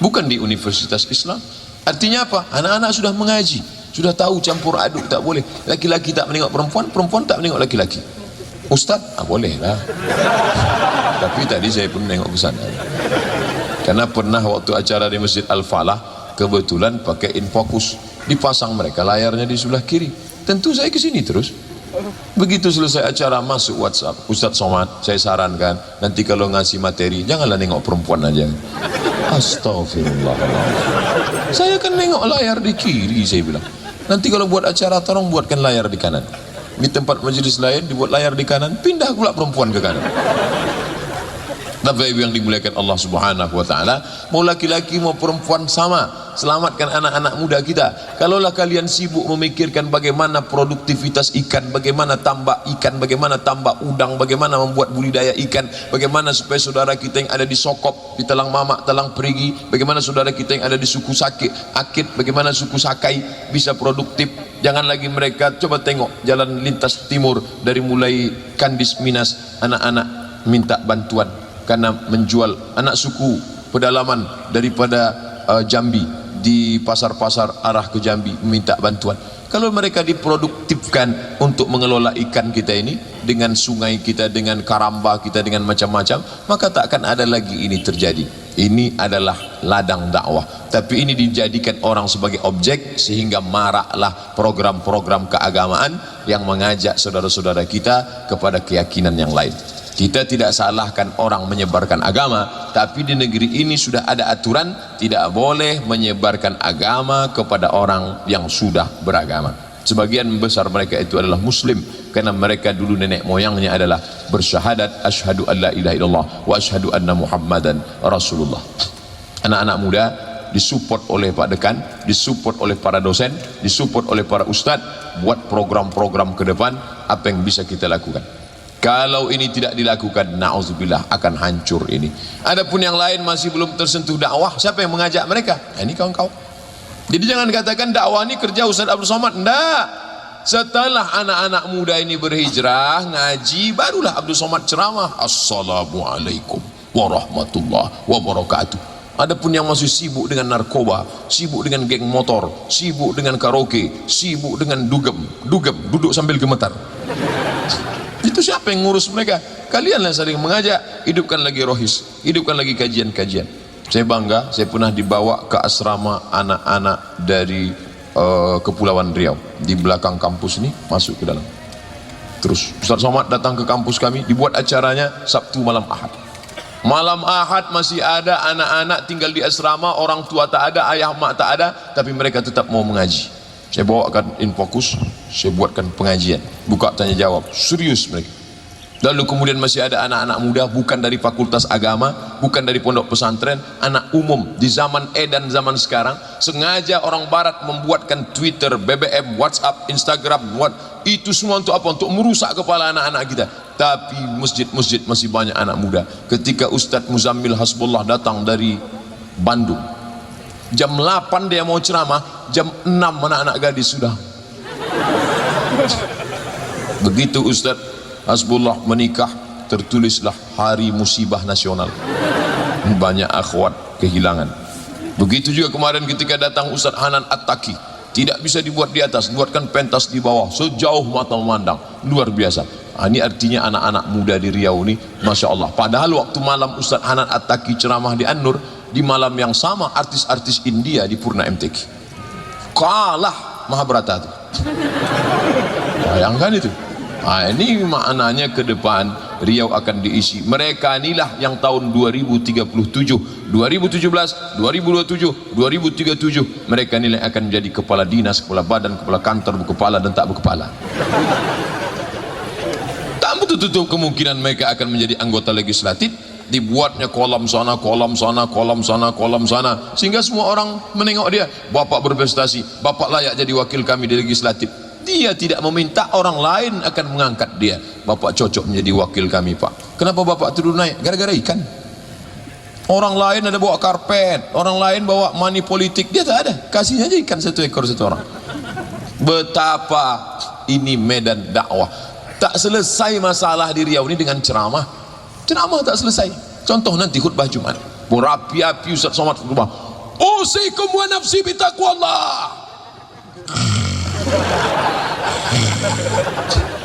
bukan di Universitas Islam. Artinya apa? Anak-anak sudah mengaji, sudah tahu campur aduk tak boleh. Laki-laki tak menengok perempuan, perempuan tak menengok laki-laki. Ustaz, boleh lah. Tapi tadi saya pun menengok ke sana. Karena pernah waktu acara di Masjid Al-Falah, kebetulan pakai infocus, dipasang mereka layarnya di sebelah kiri. Tentu saya ke sini terus. Begitu selesai acara masuk WhatsApp, Ustaz Somad, saya sarankan nanti kalau ngasih materi janganlah nengok perempuan aja. Astagfirullahaladzim. Saya kan nengok layar di kiri, saya bilang. Nanti kalau buat acara tolong buatkan layar di kanan. Di tempat majelis lain dibuat layar di kanan, pindah pula perempuan ke kanan. Bapak Ibu yang dimuliakan Allah Subhanahu wa taala, mau laki-laki mau perempuan sama, selamatkan anak-anak muda kita. Kalaulah kalian sibuk memikirkan bagaimana produktivitas ikan, bagaimana tambak ikan, bagaimana tambak udang, bagaimana membuat budidaya ikan, bagaimana supaya saudara kita yang ada di Sokop, di Talang Mamak, Talang Perigi, bagaimana saudara kita yang ada di suku Akit, bagaimana suku Sakai bisa produktif. Jangan lagi mereka, coba tengok jalan lintas timur dari mulai Kandis Minas, anak-anak minta bantuan karena menjual, anak suku pedalaman daripada Jambi di pasar-pasar arah ke Jambi minta bantuan. Kalau mereka diproduktifkan untuk mengelola ikan kita ini dengan sungai kita, dengan karamba kita, dengan macam-macam, maka tak akan ada lagi ini terjadi. Ini adalah ladang dakwah, tapi ini dijadikan orang sebagai objek sehingga maraklah program-program keagamaan yang mengajak saudara-saudara kita kepada keyakinan yang lain. Kita tidak salahkan orang menyebarkan agama, tapi di negeri ini sudah ada aturan tidak boleh menyebarkan agama kepada orang yang sudah beragama. Sebagian besar mereka itu adalah muslim karena mereka dulu nenek moyangnya adalah bersyahadat asyhadu an la ilaha illallah wa asyhadu anna muhammadan rasulullah. Anak-anak muda disupport oleh Pak Dekan, disupport oleh para dosen, disupport oleh para ustadz, buat program-program ke depan apa yang bisa kita lakukan. Kalau ini tidak dilakukan, na'udzubillah, akan hancur ini. Adapun yang lain masih belum tersentuh dakwah, siapa yang mengajak mereka? Ini kawan-kawan. Jadi jangan katakan dakwah ini kerja Ustaz Abdul Somad. Enggak. Setelah anak-anak muda ini berhijrah, ngaji, barulah Abdul Somad ceramah. Assalamualaikum warahmatullahi wabarakatuh. Adapun yang masih sibuk dengan narkoba, sibuk dengan geng motor, sibuk dengan karaoke, sibuk dengan dugem, duduk sambil gemetar. Itu siapa yang ngurus mereka? Kalianlah saling mengajak, hidupkan lagi rohis, hidupkan lagi kajian-kajian. Saya bangga, saya pernah dibawa ke asrama anak-anak dari Kepulauan Riau. Di belakang kampus ini, masuk ke dalam. Terus Ustaz Somad datang ke kampus kami, dibuat acaranya Sabtu malam Ahad. Malam Ahad masih ada anak-anak tinggal di asrama, orang tua tak ada, ayah mak tak ada, tapi mereka tetap mau mengaji. Saya bawakan infokus, saya buatkan pengajian, buka tanya jawab, serius mereka. Lalu kemudian masih ada anak-anak muda, bukan dari fakultas agama, bukan dari pondok pesantren, anak umum di zaman dan zaman sekarang, sengaja orang barat membuatkan Twitter, BBM, WhatsApp, Instagram, itu semua untuk apa? Untuk merusak kepala anak-anak kita. Tapi masjid-masjid masih banyak anak muda. Ketika Ustadz Muzammil Hasbullah datang dari Bandung, jam 8 dia mau ceramah, jam 6 anak-anak gadis sudah. Begitu Ustadz Hasbullah menikah, tertulislah hari musibah nasional. Banyak akhwat kehilangan. Begitu juga kemarin ketika datang Ustadz Hanan At-Taki, tidak bisa dibuat di atas, buatkan pentas di bawah, sejauh mata memandang, luar biasa. Ini artinya anak-anak muda di Riau ini, Masya Allah. Padahal waktu malam Ustadz Hanan At-Taki ceramah di An-Nur, di malam yang sama artis-artis India di Purna MTQ kalah Mahabharata itu. Bayangkan itu. Ini maknanya ke depan Riau akan diisi. Mereka inilah yang tahun 2037, 2017, 2027, 2037 mereka inilah akan menjadi kepala dinas, kepala badan, kepala kantor, berkepala dan tak berkepala. Tak tertutup kemungkinan mereka akan menjadi anggota legislatif. Dibuatnya kolam sana, kolam sana, kolam sana, kolam sana, sehingga semua orang menengok dia. Bapak berprestasi, bapak layak jadi wakil kami di legislatif. Dia tidak meminta, orang lain akan mengangkat dia. Bapak cocok menjadi wakil kami, Pak. Kenapa bapak turun naik? Gara-gara ikan. Orang lain ada bawa karpet, orang lain bawa money politik, dia tak ada. Kasih aja ikan satu ekor satu orang. Betapa ini medan dakwah. Tak selesai masalah di Riau ini dengan ceramah. Ceramah tak selesai. Contoh nanti khutbah Jumat, berapi-api Ustaz Somad khutbah, usikum wa nafsi bitaqwallah.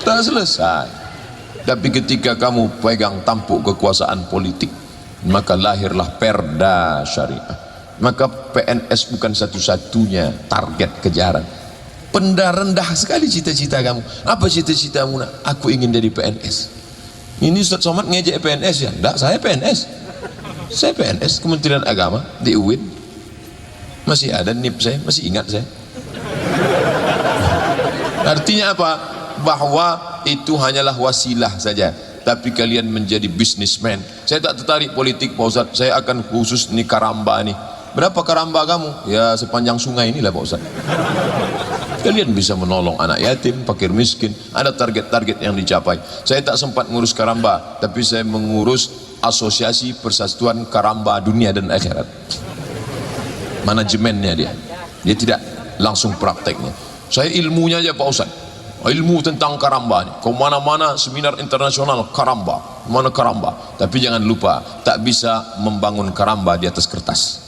Tak selesai. Tapi ketika kamu pegang tampuk kekuasaan politik, maka lahirlah perda syariah. Maka PNS bukan satu-satunya target kejaran. Rendah sekali cita-cita kamu. Apa cita-citamu? Aku ingin jadi PNS. Ini Ustaz Somad ngejek PNS ya? Enggak, saya PNS. Saya PNS Kementerian Agama di UIN. Masih ada NIP saya, masih ingat saya. Artinya apa? Bahwa itu hanyalah wasilah saja. Tapi kalian menjadi businessman. Saya tak tertarik politik Pak Ustaz. Saya akan khusus nih karamba nih. Berapa karamba kamu? Ya sepanjang sungai inilah Pak Ustaz. Kalian bisa menolong anak yatim, fakir miskin. Ada target-target yang dicapai. Saya tak sempat ngurus karamba, tapi saya mengurus Asosiasi Persatuan Karamba Dunia dan Akhirat. Manajemennya dia tidak langsung prakteknya. Saya ilmunya aja Pak Ustaz, ilmu tentang karamba ini. Kau mana-mana seminar internasional karamba, mana karamba. Tapi jangan lupa, tak bisa membangun karamba di atas kertas,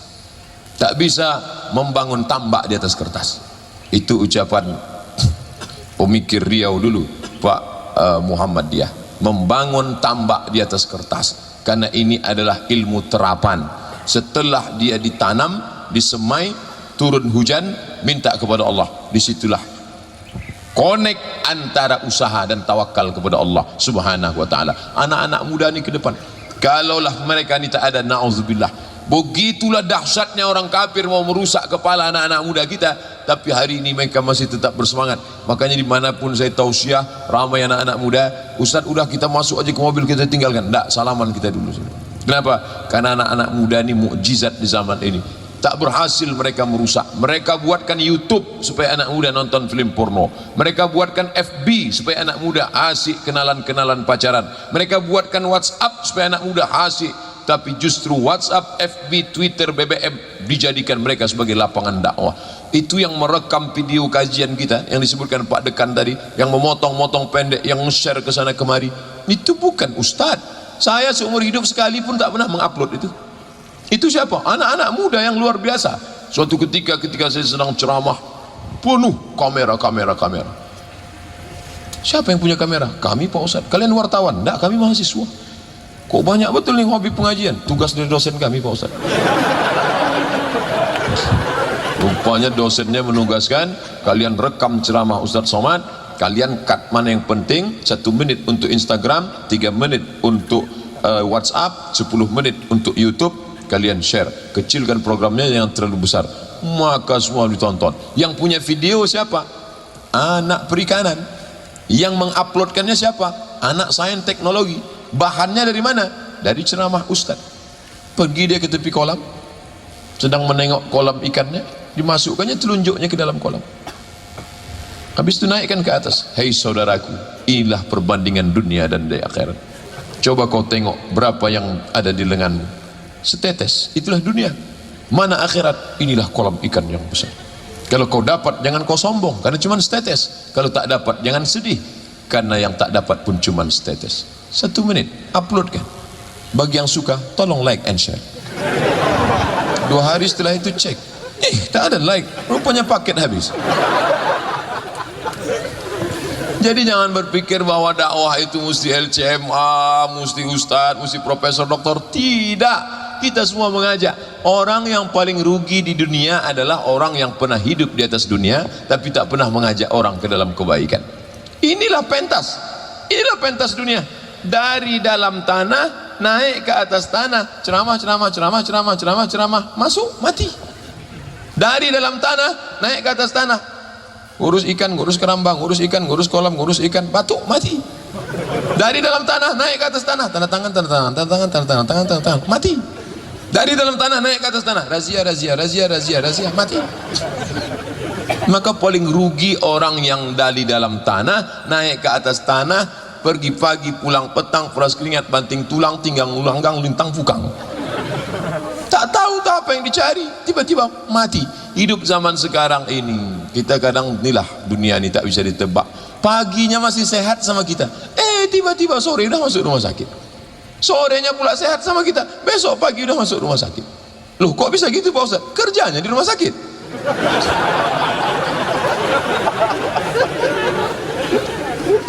tak bisa membangun tambak di atas kertas. Itu ucapan pemikir Riau dulu, Pak Muhammad Diah. Membangun tambak di atas kertas, karena ini adalah ilmu terapan. Setelah dia ditanam, disemai, turun hujan, minta kepada Allah. Disitulah connect antara usaha dan tawakal kepada Allah Subhanahu wa ta'ala. Anak-anak muda ni ke depan, kalaulah mereka ni tak ada, na'udzubillah, begitulah dahsyatnya orang kafir mau merusak kepala anak-anak muda kita. Tapi hari ini mereka masih tetap bersemangat. Makanya dimanapun saya tausiah, ramai anak-anak muda, Ustaz udah kita masuk aja ke mobil kita tinggalkan. Tak, salaman kita dulu. Kenapa? Karena anak-anak muda ini mukjizat di zaman ini. Tak berhasil mereka merusak. Mereka buatkan YouTube supaya anak muda nonton film porno. Mereka buatkan FB supaya anak muda asik kenalan-kenalan pacaran. Mereka buatkan WhatsApp supaya anak muda asik. Tapi justru WhatsApp, FB, Twitter, BBM dijadikan mereka sebagai lapangan dakwah. Itu yang merekam video kajian kita yang disebutkan Pak Dekan tadi, yang memotong-motong pendek, yang share ke sana kemari. Itu bukan ustaz. Saya seumur hidup sekali pun tak pernah mengupload itu. Itu siapa? Anak-anak muda yang luar biasa. Suatu ketika saya sedang ceramah, penuh kamera. Siapa yang punya kamera? Kami Pak Ustaz. Kalian wartawan? Enggak, kami mahasiswa. Kok banyak betul nih hobi pengajian? Tugas dari dosen kami Pak Ustaz. Rupanya dosennya menugaskan kalian rekam ceramah Ustaz Somad, kalian cut mana yang penting, 1 menit untuk Instagram, 3 menit untuk WhatsApp, 10 menit untuk YouTube, kalian share. Kecilkan programnya yang terlalu besar, maka semua ditonton. Yang punya video siapa? Anak perikanan. Yang menguploadkannya siapa? Anak sains teknologi. Bahannya dari mana? Dari ceramah Ustaz. Pergi dia ke tepi kolam, sedang menengok kolam ikannya, dimasukkannya telunjuknya ke dalam kolam. Habis itu naikkan ke atas. Hei saudaraku, inilah perbandingan dunia dan di akhirat. Coba kau tengok berapa yang ada di lenganmu. Setetes, itulah dunia. Mana akhirat? Inilah kolam ikan yang besar. Kalau kau dapat, jangan kau sombong, karena cuma setetes. Kalau tak dapat, jangan sedih, karena yang tak dapat pun cuma setetes. 1 menit, uploadkan. Bagi yang suka, tolong like and share. 2 hari setelah itu cek, tak ada like, rupanya paket habis. Jadi jangan berpikir bahwa dakwah itu mesti LCMA, mesti ustaz, mesti profesor, doktor. Tidak, kita semua mengajak. Orang yang paling rugi di dunia adalah orang yang pernah hidup di atas dunia tapi tak pernah mengajak orang ke dalam kebaikan. Inilah pentas dunia. Dari dalam tanah naik ke atas tanah, ceramah, masuk mati. Dari dalam tanah naik ke atas tanah, ngurus ikan, ngurus kerambang, ngurus ikan, ngurus kolam, ngurus ikan, batuk, mati. Dari dalam tanah naik ke atas tanah, tanda tangan, tanda tangan, tanda tangan, tanda tangan, tanda tangan, mati. Dari dalam tanah naik ke atas tanah, razia, razia, razia, razia, razia, mati. Maka paling rugi orang yang dari dalam tanah naik ke atas tanah, pergi pagi pulang petang, peras keringat banting tulang, tinggang ulanggang lintang fukang. Tak tahu tak apa yang dicari, tiba-tiba mati. Hidup zaman sekarang ini, kita kadang inilah dunia ini tak bisa ditebak. Paginya masih sehat sama kita, tiba-tiba sore udah masuk rumah sakit. Sorenya pula sehat sama kita, besok pagi udah masuk rumah sakit. Loh kok bisa gitu Pak Ustaz? Kerjanya di rumah sakit.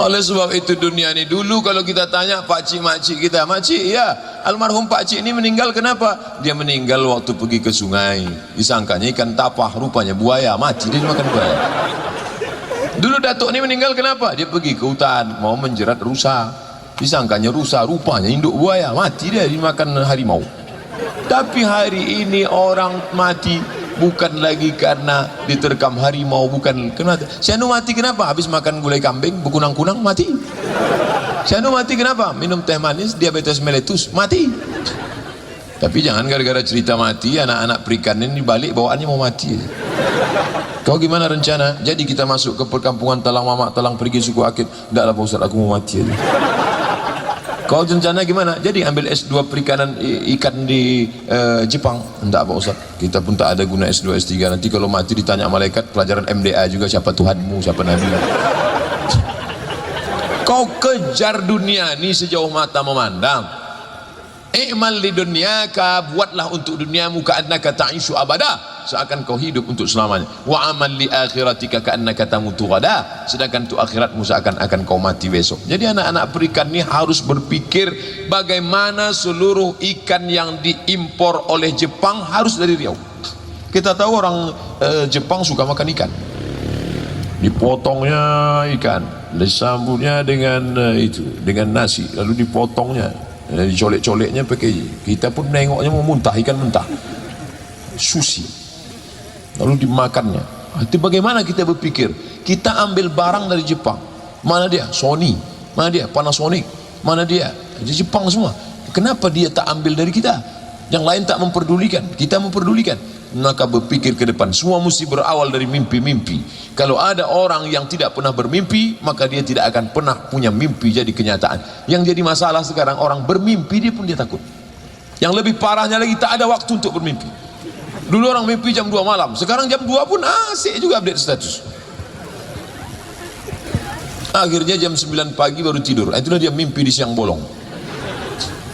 Oleh sebab itu dunia ini, dulu kalau kita tanya pakcik makcik kita, makcik ya almarhum pakcik ini meninggal kenapa? Dia meninggal waktu pergi ke sungai, disangkanya ikan tapah, rupanya buaya, mati dia dimakan buaya. Dulu datuk ini meninggal kenapa? Dia pergi ke hutan mau menjerat rusa, disangkanya rusa, rupanya induk buaya, mati dia dimakan harimau. Tapi hari ini orang mati bukan lagi karena diterkam harimau, bukan kenapa. Sianu mati kenapa? Habis makan gulai kambing berkunang-kunang mati. Sianu mati kenapa? Minum teh manis diabetes meletus mati. Tapi jangan gara-gara cerita mati anak-anak perikan ini balik bawaannya mau mati. Kau gimana rencana? Jadi kita masuk ke perkampungan Talang Mamak, Talang pergi suku Akit. Enggak lah Pak Ustaz, aku mau mati aja. Kau rencana gimana? Jadi ambil S2 perikanan ikan di Jepang. Enggak Pak Ustaz, kita pun tak ada guna S2 S3. Nanti kalau mati ditanya malaikat pelajaran MDA juga, siapa Tuhanmu, siapa Nabi. Kau kejar dunia ini sejauh mata memandang. I'mal li dunyaka, buatlah untuk duniamu ka'annaka ta'ishu abada, seakan kau hidup untuk selamanya. Wa amal li akhiratika ka'annaka tamutu ghada, sedangkan untuk akhiratmu seakan akan kau mati besok. Jadi anak-anak perikan ini harus berpikir bagaimana seluruh ikan yang diimpor oleh Jepang harus dari Riau. Kita tahu orang Jepang suka makan ikan, dipotongnya ikan, disambutnya dengan dengan nasi, lalu dipotongnya, dicolek-coleknya pakai. Kita pun nengoknya mau muntah, ikan mentah, sushi, lalu dimakannya. Itu bagaimana kita berpikir? Kita ambil barang dari Jepang, mana dia Sony, mana dia Panasonic, mana dia di Jepang semua. Kenapa dia tak ambil dari kita? Yang lain tak memperdulikan, kita memperdulikan. Maka berpikir ke depan, semua mesti berawal dari mimpi-mimpi. Kalau ada orang yang tidak pernah bermimpi, maka dia tidak akan pernah punya mimpi jadi kenyataan. Yang jadi masalah sekarang, orang bermimpi dia pun dia takut. Yang lebih parahnya lagi, tak ada waktu untuk bermimpi. Dulu orang mimpi jam 2 malam, sekarang jam 2 pun asik juga update status. Akhirnya jam 9 pagi baru tidur. Itulah dia mimpi di siang bolong.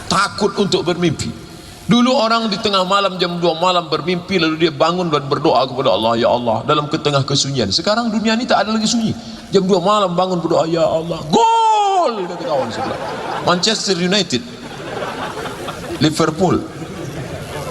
Takut untuk bermimpi. Dulu orang di tengah malam jam 2 malam bermimpi, lalu dia bangun dan berdoa kepada Allah, ya Allah, dalam ketengah kesunyian. Sekarang dunia ini tak ada lagi sunyi. Jam 2 malam bangun berdoa, ya Allah, gol, dia kawan sebelah. Manchester United, Liverpool.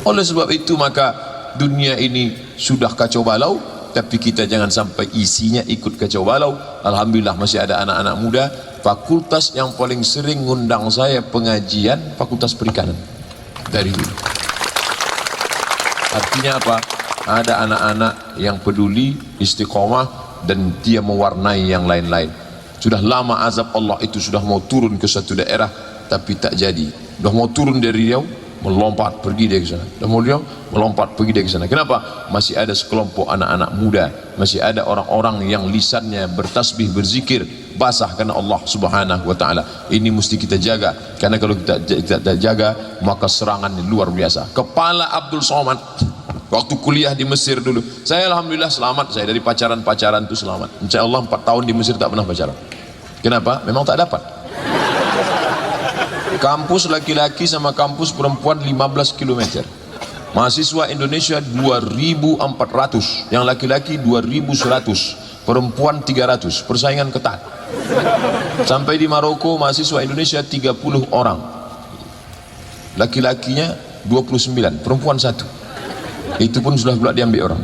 Oleh sebab itu maka dunia ini sudah kacau balau, tapi kita jangan sampai isinya ikut kacau balau. Alhamdulillah masih ada anak-anak muda. Fakultas yang paling sering ngundang saya pengajian Fakultas Perikanan dari dulu. Artinya apa? Ada anak-anak yang peduli, istiqomah, dan dia mewarnai yang lain-lain. Sudah lama azab Allah itu sudah mau turun ke satu daerah, tapi tak jadi. Sudah mau turun dari Riau, melompat pergi dari sana. Sudah mau Riau, melompat pergi dari sana. Kenapa? Masih ada sekelompok anak-anak muda, masih ada orang-orang yang lisannya bertasbih, berzikir, basah karena Allah Subhanahu wa taala. Ini mesti kita jaga, karena kalau kita tidak jaga maka serangan luar biasa. Kepala Abdul Somad waktu kuliah di Mesir dulu, saya alhamdulillah selamat, saya dari pacaran-pacaran itu selamat. Insyaallah 4 tahun di Mesir tak pernah pacaran. Kenapa? Memang tak dapat. Kampus laki-laki sama kampus perempuan 15 km. Mahasiswa Indonesia 2.400, yang laki-laki 2.100, perempuan 300, persaingan ketat. Sampai di Maroko mahasiswa Indonesia 30 orang, laki-lakinya 29, perempuan 1. Itu pun sudah pula diambil orang.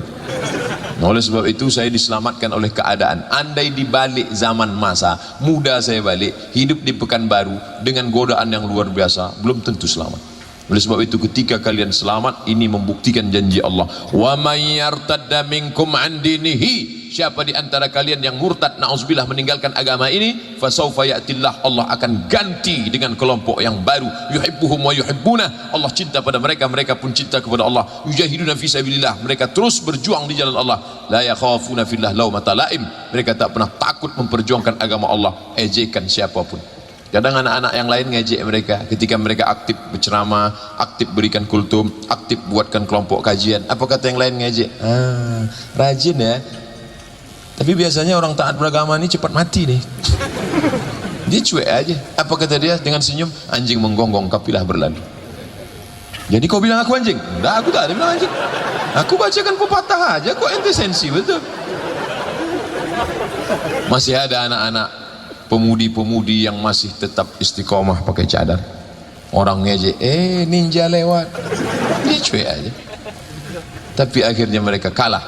Oleh sebab itu saya diselamatkan oleh keadaan. Andai dibalik zaman masa muda saya balik, hidup di Pekanbaru dengan godaan yang luar biasa, belum tentu selamat. Oleh sebab itu ketika kalian selamat, ini membuktikan janji Allah, wa may yartadda minkum an dinihi siapa di antara kalian yang murtad na'udzubillah meninggalkan agama ini, fasawfa ya'tillah, Allah akan ganti dengan kelompok yang baru, yuhibbuhum wa yuhibbuna, Allah cinta pada mereka, mereka pun cinta kepada Allah, yujahiduna fi sabilillah, mereka terus berjuang di jalan Allah, la yakhafuna fillah laumata laim, mereka tak pernah takut memperjuangkan agama Allah, ejekan siapapun. Kadang anak-anak yang lain ngejek mereka ketika mereka aktif berceramah, aktif berikan kultum, aktif buatkan kelompok kajian. Apa kata yang lain ngejek? Rajin ya. Tapi biasanya orang taat beragama ini cepat mati nih. Dia cuek aja. Apa kata dia dengan senyum? Anjing menggonggong, kapilah berlalu. Jadi kau bilang aku anjing? Enggak, aku tak ada bilang anjing. Aku bacakan pepatah aja, kok ente sensi betul. Masih ada anak-anak pemudi-pemudi yang masih tetap istiqomah pakai cadar. Orang ngejek, ninja lewat, dia cuek aja. Tapi akhirnya mereka kalah.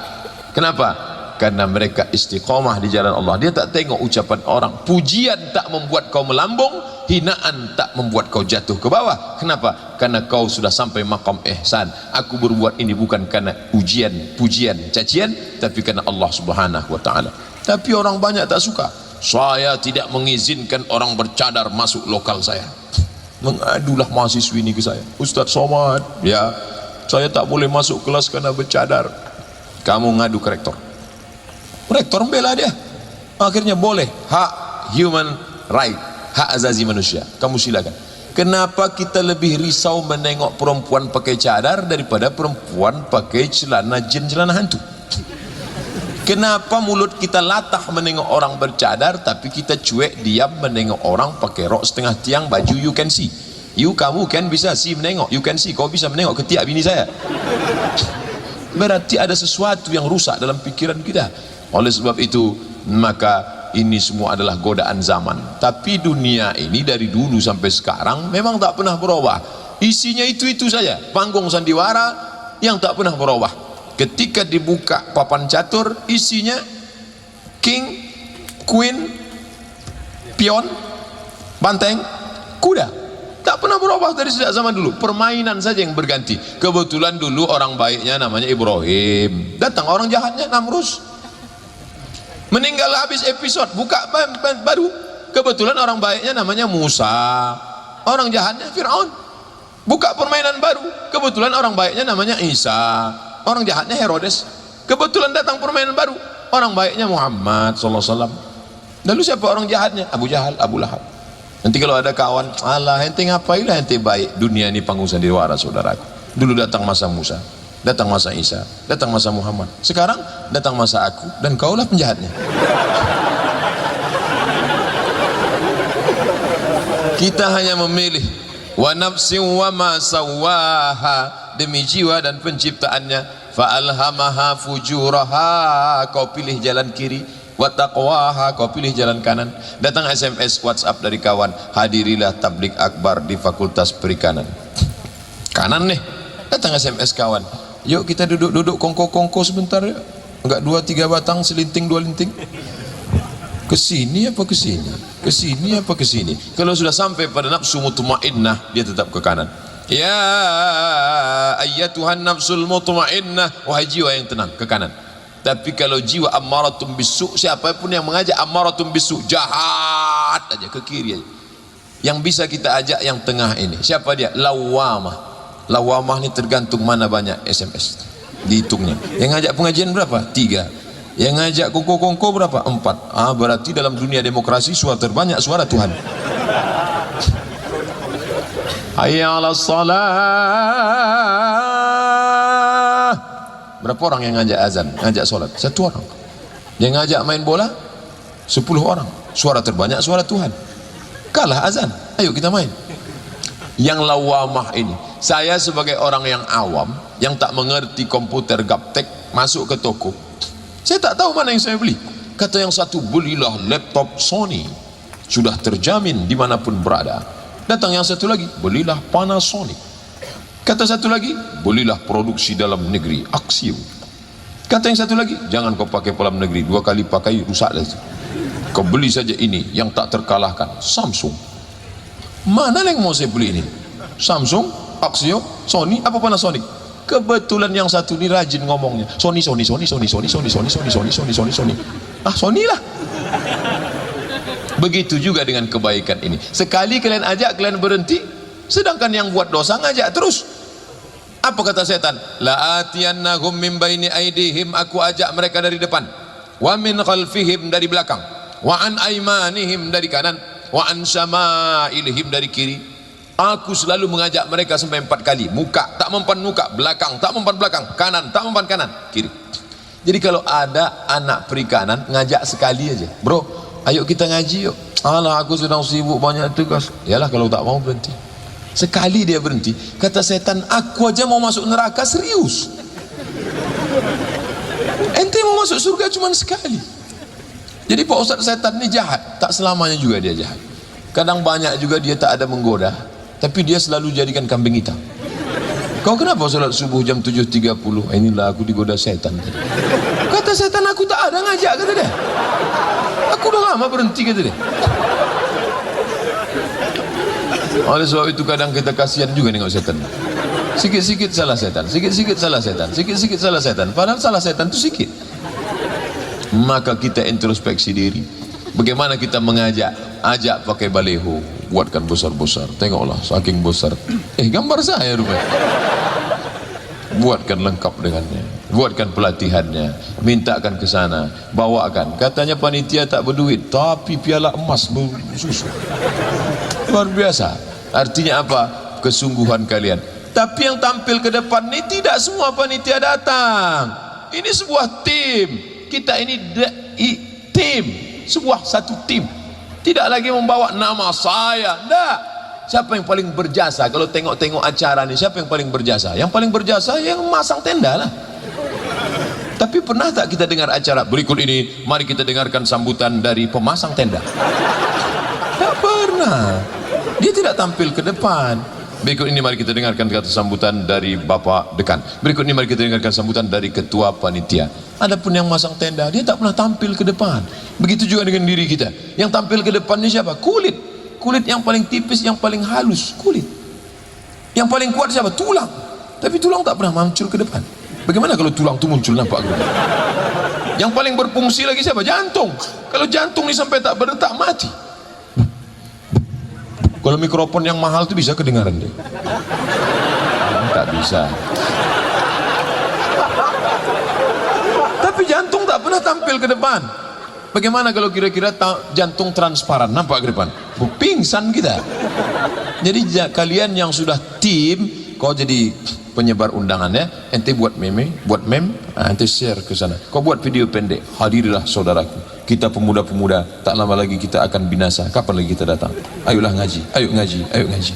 Kenapa? Karena mereka istiqomah di jalan Allah. Dia tak tengok ucapan orang. Pujian tak membuat kau melambung, hinaan tak membuat kau jatuh ke bawah. Kenapa? Karena kau sudah sampai maqam ihsan. Aku berbuat ini bukan karena ujian, pujian, cacian, tapi karena Allah Subhanahu wa taala. Tapi orang banyak tak suka. Saya tidak mengizinkan orang bercadar masuk lokal saya. Mengadulah mahasiswi ini ke saya. Ustaz Somad, ya, saya tak boleh masuk kelas karena bercadar. Kamu ngadu ke rektor. Rektor membela dia. Akhirnya boleh. Hak human right, hak azazi manusia. Kamu silakan. Kenapa kita lebih risau menengok perempuan pakai cadar daripada perempuan pakai celana jin, celana hantu? Kenapa mulut kita latah menengok orang bercadar, tapi kita cuek diam menengok orang pakai rok setengah tiang, baju you can see. Kamu kan bisa see menengok, you can see, kau bisa menengok ketiak bini saya. Berarti ada sesuatu yang rusak dalam pikiran kita. Oleh sebab itu, maka ini semua adalah godaan zaman. Tapi dunia ini dari dulu sampai sekarang memang tak pernah berubah. Isinya itu-itu saja, panggung sandiwara yang tak pernah berubah. Ketika dibuka papan catur, isinya king, queen, pion, banteng, kuda. Tak pernah berubah dari sejak zaman dulu. Permainan saja yang berganti. Kebetulan dulu orang baiknya namanya Ibrahim, datang orang jahatnya Namrus. Meninggal habis episode, buka baru. Kebetulan orang baiknya namanya Musa, orang jahatnya Fir'aun. Buka permainan baru. Kebetulan orang baiknya namanya Isa, orang jahatnya Herodes. Kebetulan datang permainan baru, orang baiknya Muhammad SAW. Lalu siapa orang jahatnya? Abu Jahal, Abu Lahab. Nanti kalau ada kawan, alah ente ngapailah ente baik. Dunia ini panggung sandiwara saudaraku. Dulu datang masa Musa, datang masa Isa, datang masa Muhammad. Sekarang datang masa aku dan kaulah penjahatnya. Kita hanya memilih. Wa nafsin wa ma sawaha, demi jiwa dan penciptaannya. Fa alhamaha fujuraha, kau pilih jalan kiri. Wa taqwaha, kau pilih jalan kanan. Datang SMS WhatsApp dari kawan, hadirilah tablik akbar di Fakultas Perikanan. Kanan nih, datang SMS kawan, yuk kita duduk kongko-kongko sebentar ya. Enggak 2-3 batang, selinting 2 linting. Kesini apa kesini, kesini apa kesini. Kalau sudah sampai pada nafsu mutmainnah, dia tetap ke kanan. Ya ayyatuhan nafsul mutmainnah, wahai jiwa yang tenang, ke kanan. Tapi kalau jiwa ammaratum bisu, siapapun yang mengajak ammaratum bisu, jahat aja, ke kiri aja. Yang bisa kita ajak yang tengah ini, siapa dia? Lawamah. Lawamah ini tergantung mana banyak SMS, dihitungnya. Yang ngajak pengajian berapa? 3. Yang ngajak kongko-kongko berapa? 4. Berarti dalam dunia demokrasi suara terbanyak suara Tuhan. Hayya 'alas salah. Berapa orang yang ngajak azan, ngajak sholat? 1 orang. Yang ngajak main bola 10 orang. Suara terbanyak suara Tuhan. Kalah azan. Ayo kita main. Yang lawamah ini, saya sebagai orang yang awam, yang tak mengerti komputer gaptek, masuk ke toko, saya tak tahu mana yang saya beli. Kata yang satu, belilah laptop Sony, sudah terjamin dimanapun berada. Datang yang satu lagi, belilah Panasonic. Kata satu lagi, belilah produksi dalam negeri, Axiom. Kata yang satu lagi, jangan kau pakai dalam negeri, 2 kali pakai rusak lagi. Kau beli saja ini yang tak terkalahkan, Samsung. Mana yang mau saya beli ini? Samsung, Axiom, Sony, apa Panasonic? Kebetulan yang satu ini rajin ngomongnya, Sony. Ah, Sony lah. Begitu juga dengan kebaikan ini. Sekali kalian ajak, kalian berhenti. Sedangkan yang buat dosa ngajak terus. Apa kata setan? La atiyannahum min baini aidihim, aku ajak mereka dari depan. Wa min khalfihim, dari belakang. Wa an aimanihim, dari kanan. Wa an syama'ilihim, dari kiri. Aku selalu mengajak mereka sampai 4 kali. Muka, tak mempan muka. Belakang, tak mempan belakang. Kanan, tak mempan kanan. Kiri. Jadi kalau ada anak perikanan, ngajak sekali aja. Bro, ayo kita ngaji yuk. Alah, aku sedang sibuk banyak tugas. Yalah, kalau tak mau berhenti. Sekali dia berhenti, kata setan, aku aja mau masuk neraka serius. Ente mau masuk surga cuma sekali. Jadi Pak Ustadz, setan ini jahat. Tak selamanya juga dia jahat. Kadang banyak juga dia tak ada menggoda, tapi dia selalu jadikan kambing hitam. Kau kenapa sholat subuh jam 7.30? Inilah aku digoda setan. Kata setan, aku tak ada ngajak, kata dia. Aku udah lama berhenti, kata dia. Oleh sebab itu kadang kita kasihan juga nengok setan. Sikit-sikit salah setan, sikit-sikit salah setan, sikit-sikit salah setan. Padahal salah setan itu sikit. Maka kita introspeksi diri. Bagaimana kita mengajak? Ajak pakai baleho, buatkan besar-besar. Tengoklah, saking besar. Gambar saya rupanya. Buatkan lengkap dengannya, buatkan pelatihannya, mintakan ke sana, bawakan. Katanya panitia tak berduit, tapi piala emas bersusu. Luar biasa. Artinya apa? Kesungguhan kalian. Tapi yang tampil ke depan ini tidak semua panitia datang. Ini sebuah tim. Kita ini tim, satu tim. Tidak lagi membawa nama saya. Tidak. Siapa yang paling berjasa? Kalau tengok-tengok acara ini, siapa yang paling berjasa? Yang paling berjasa yang masang tenda lah. Tapi pernah tak kita dengar acara berikut ini? Mari kita dengarkan sambutan dari pemasang tenda. Tak pernah. Dia tidak tampil ke depan. Berikut ini mari kita dengarkan kata sambutan dari Bapak Dekan. Berikut ini mari kita dengarkan sambutan dari Ketua Panitia. Adapun yang masang tenda, dia tak pernah tampil ke depan. Begitu juga dengan diri kita. Yang tampil ke depan ini siapa? Kulit. Kulit yang paling tipis, yang paling halus, kulit. Yang paling kuat siapa? Tulang. Tapi tulang tak pernah muncul ke depan. Bagaimana kalau tulang itu muncul nampak ke depan? Yang paling berfungsi lagi siapa? Jantung. Kalau jantung ini sampai tak berdetak, mati. Kalau mikrofon yang mahal itu bisa kedengaran deh. Tak bisa. Tapi jantung tak pernah tampil ke depan. Bagaimana kalau kira-kira jantung transparan nampak ke depan? Pingsan kita. Jadi kalian yang sudah tim, kau jadi penyebar undangannya, ente buat meme, ente share ke sana. Kau buat video pendek, hadirilah saudaraku. Kita pemuda-pemuda, tak lama lagi kita akan binasa. Kapan lagi kita datang? Ayolah ngaji, ayo ngaji.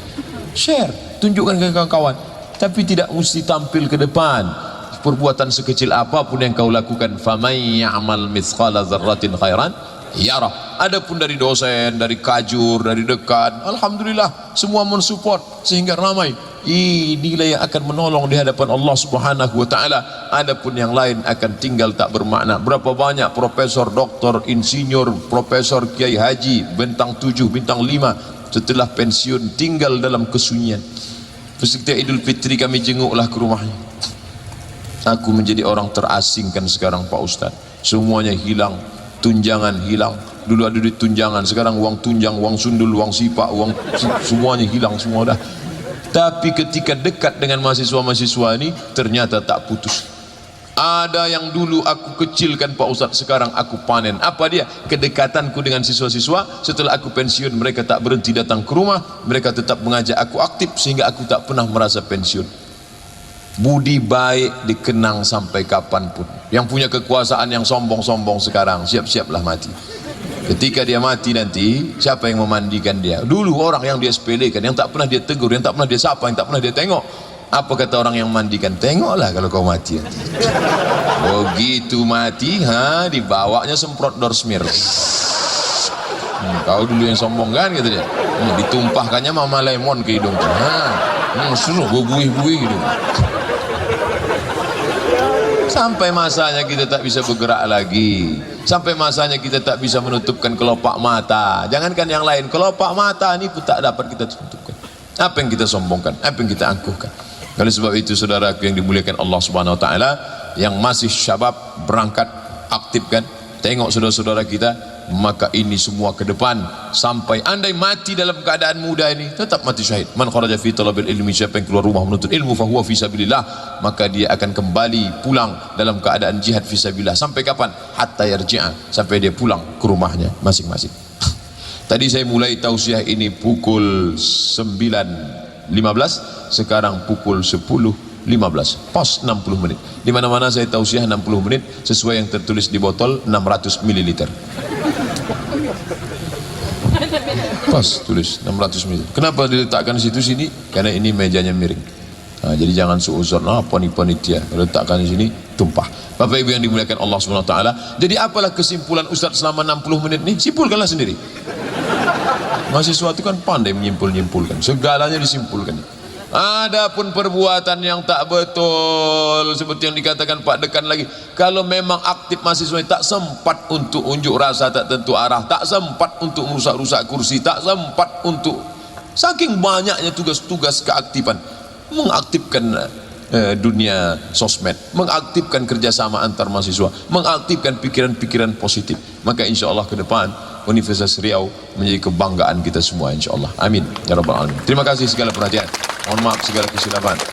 Share, tunjukkan ke kawan-kawan. Tapi tidak mesti tampil ke depan. Perbuatan sekecil apapun yang kau lakukan, famay ya'mal mithqala dzarratin khairan yarah. Adapun dari dosen, dari kajur, dari dekan, alhamdulillah semua mensupport sehingga ramai. Inilah yang akan menolong di hadapan Allah Subhanahu wa taala. Adapun yang lain akan tinggal tak bermakna. Berapa banyak profesor, doktor, insinyur, profesor, kiai haji bintang 7, bintang 5 setelah pensiun tinggal dalam kesunyian. Setiap Idul Fitri kami jenguklah ke rumahnya. Aku menjadi orang terasingkan sekarang Pak Ustadz. Semuanya hilang, tunjangan hilang. Dulu ada duit tunjangan, sekarang uang tunjang, uang sundul, uang sipak, semuanya hilang semua dah. Tapi ketika dekat dengan mahasiswa-mahasiswa ini, ternyata tak putus. Ada yang dulu aku kecilkan Pak Ustadz, sekarang aku panen. Apa dia? Kedekatanku dengan siswa-siswa. Setelah aku pensiun, mereka tak berhenti datang ke rumah. Mereka tetap mengajak aku aktif sehingga aku tak pernah merasa pensiun. Budi baik dikenang sampai kapanpun. Yang punya kekuasaan yang sombong-sombong sekarang, siap-siaplah mati. Ketika dia mati nanti, siapa yang memandikan dia? Dulu orang yang dia sepelekan, yang tak pernah dia tegur, yang tak pernah dia sapa, yang tak pernah dia tengok. Apa kata orang yang mandikan? Tengoklah kalau kau mati nanti. Begitu mati, dibawanya semprot dorsmir. Kau dulu yang sombong kan, kata dia. Ditumpahkannya mama lemon ke hidung. Suruh berbuih-buih gitu. Sampai masanya kita tak bisa bergerak lagi. Sampai masanya kita tak bisa menutupkan kelopak mata. Jangankan yang lain, kelopak mata ini pun tak dapat kita tutupkan. Apa yang kita sombongkan? Apa yang kita angkuhkan? Oleh sebab itu saudara yang dimuliakan Allah Subhanahu wa taala, yang masih syabab berangkat, aktifkan, tengok saudara-saudara kita, maka ini semua ke depan sampai andai mati dalam keadaan muda ini tetap mati syahid. Man kharaja fi talabil ilmi, siapa yang keluar rumah menuntut ilmu, fa huwa fi sabilillah, maka dia akan kembali pulang dalam keadaan jihad fi sabilillah. Sampai kapan? Hatta yarji'a, sampai dia pulang ke rumahnya masing-masing. Tadi saya mulai tausiah ini pukul 9.15, sekarang pukul 10.15, pas 60 menit. Di mana-mana saya tausiah 60 menit sesuai yang tertulis di botol 600 ml. Pas tulis 600 ml. Kenapa diletakkan di situ sini? Karena ini mejanya miring. Nah, jadi jangan suuzon, apa nih panitia letakkan di sini tumpah. Bapak Ibu yang dimuliakan Allah Subhanahu wa taala, jadi apalah kesimpulan Ustaz selama 60 menit nih? Simpulkanlah sendiri. Mahasiswa itu kan pandai menyimpulkan, segalanya disimpulkan. Adapun perbuatan yang tak betul seperti yang dikatakan Pak Dekan lagi, kalau memang aktif mahasiswa tak sempat untuk unjuk rasa tak tentu arah, tak sempat untuk merusak-rusak kursi, tak sempat untuk, saking banyaknya tugas-tugas keaktifan, mengaktifkan dunia sosmed, mengaktifkan kerjasama antar mahasiswa, mengaktifkan pikiran-pikiran positif, maka insya Allah ke depan Universitas Riau menjadi kebanggaan kita semua insya Allah. Amin ya rabbal alamin. Terima kasih segala perhatian, mohon maaf segala kesilapan.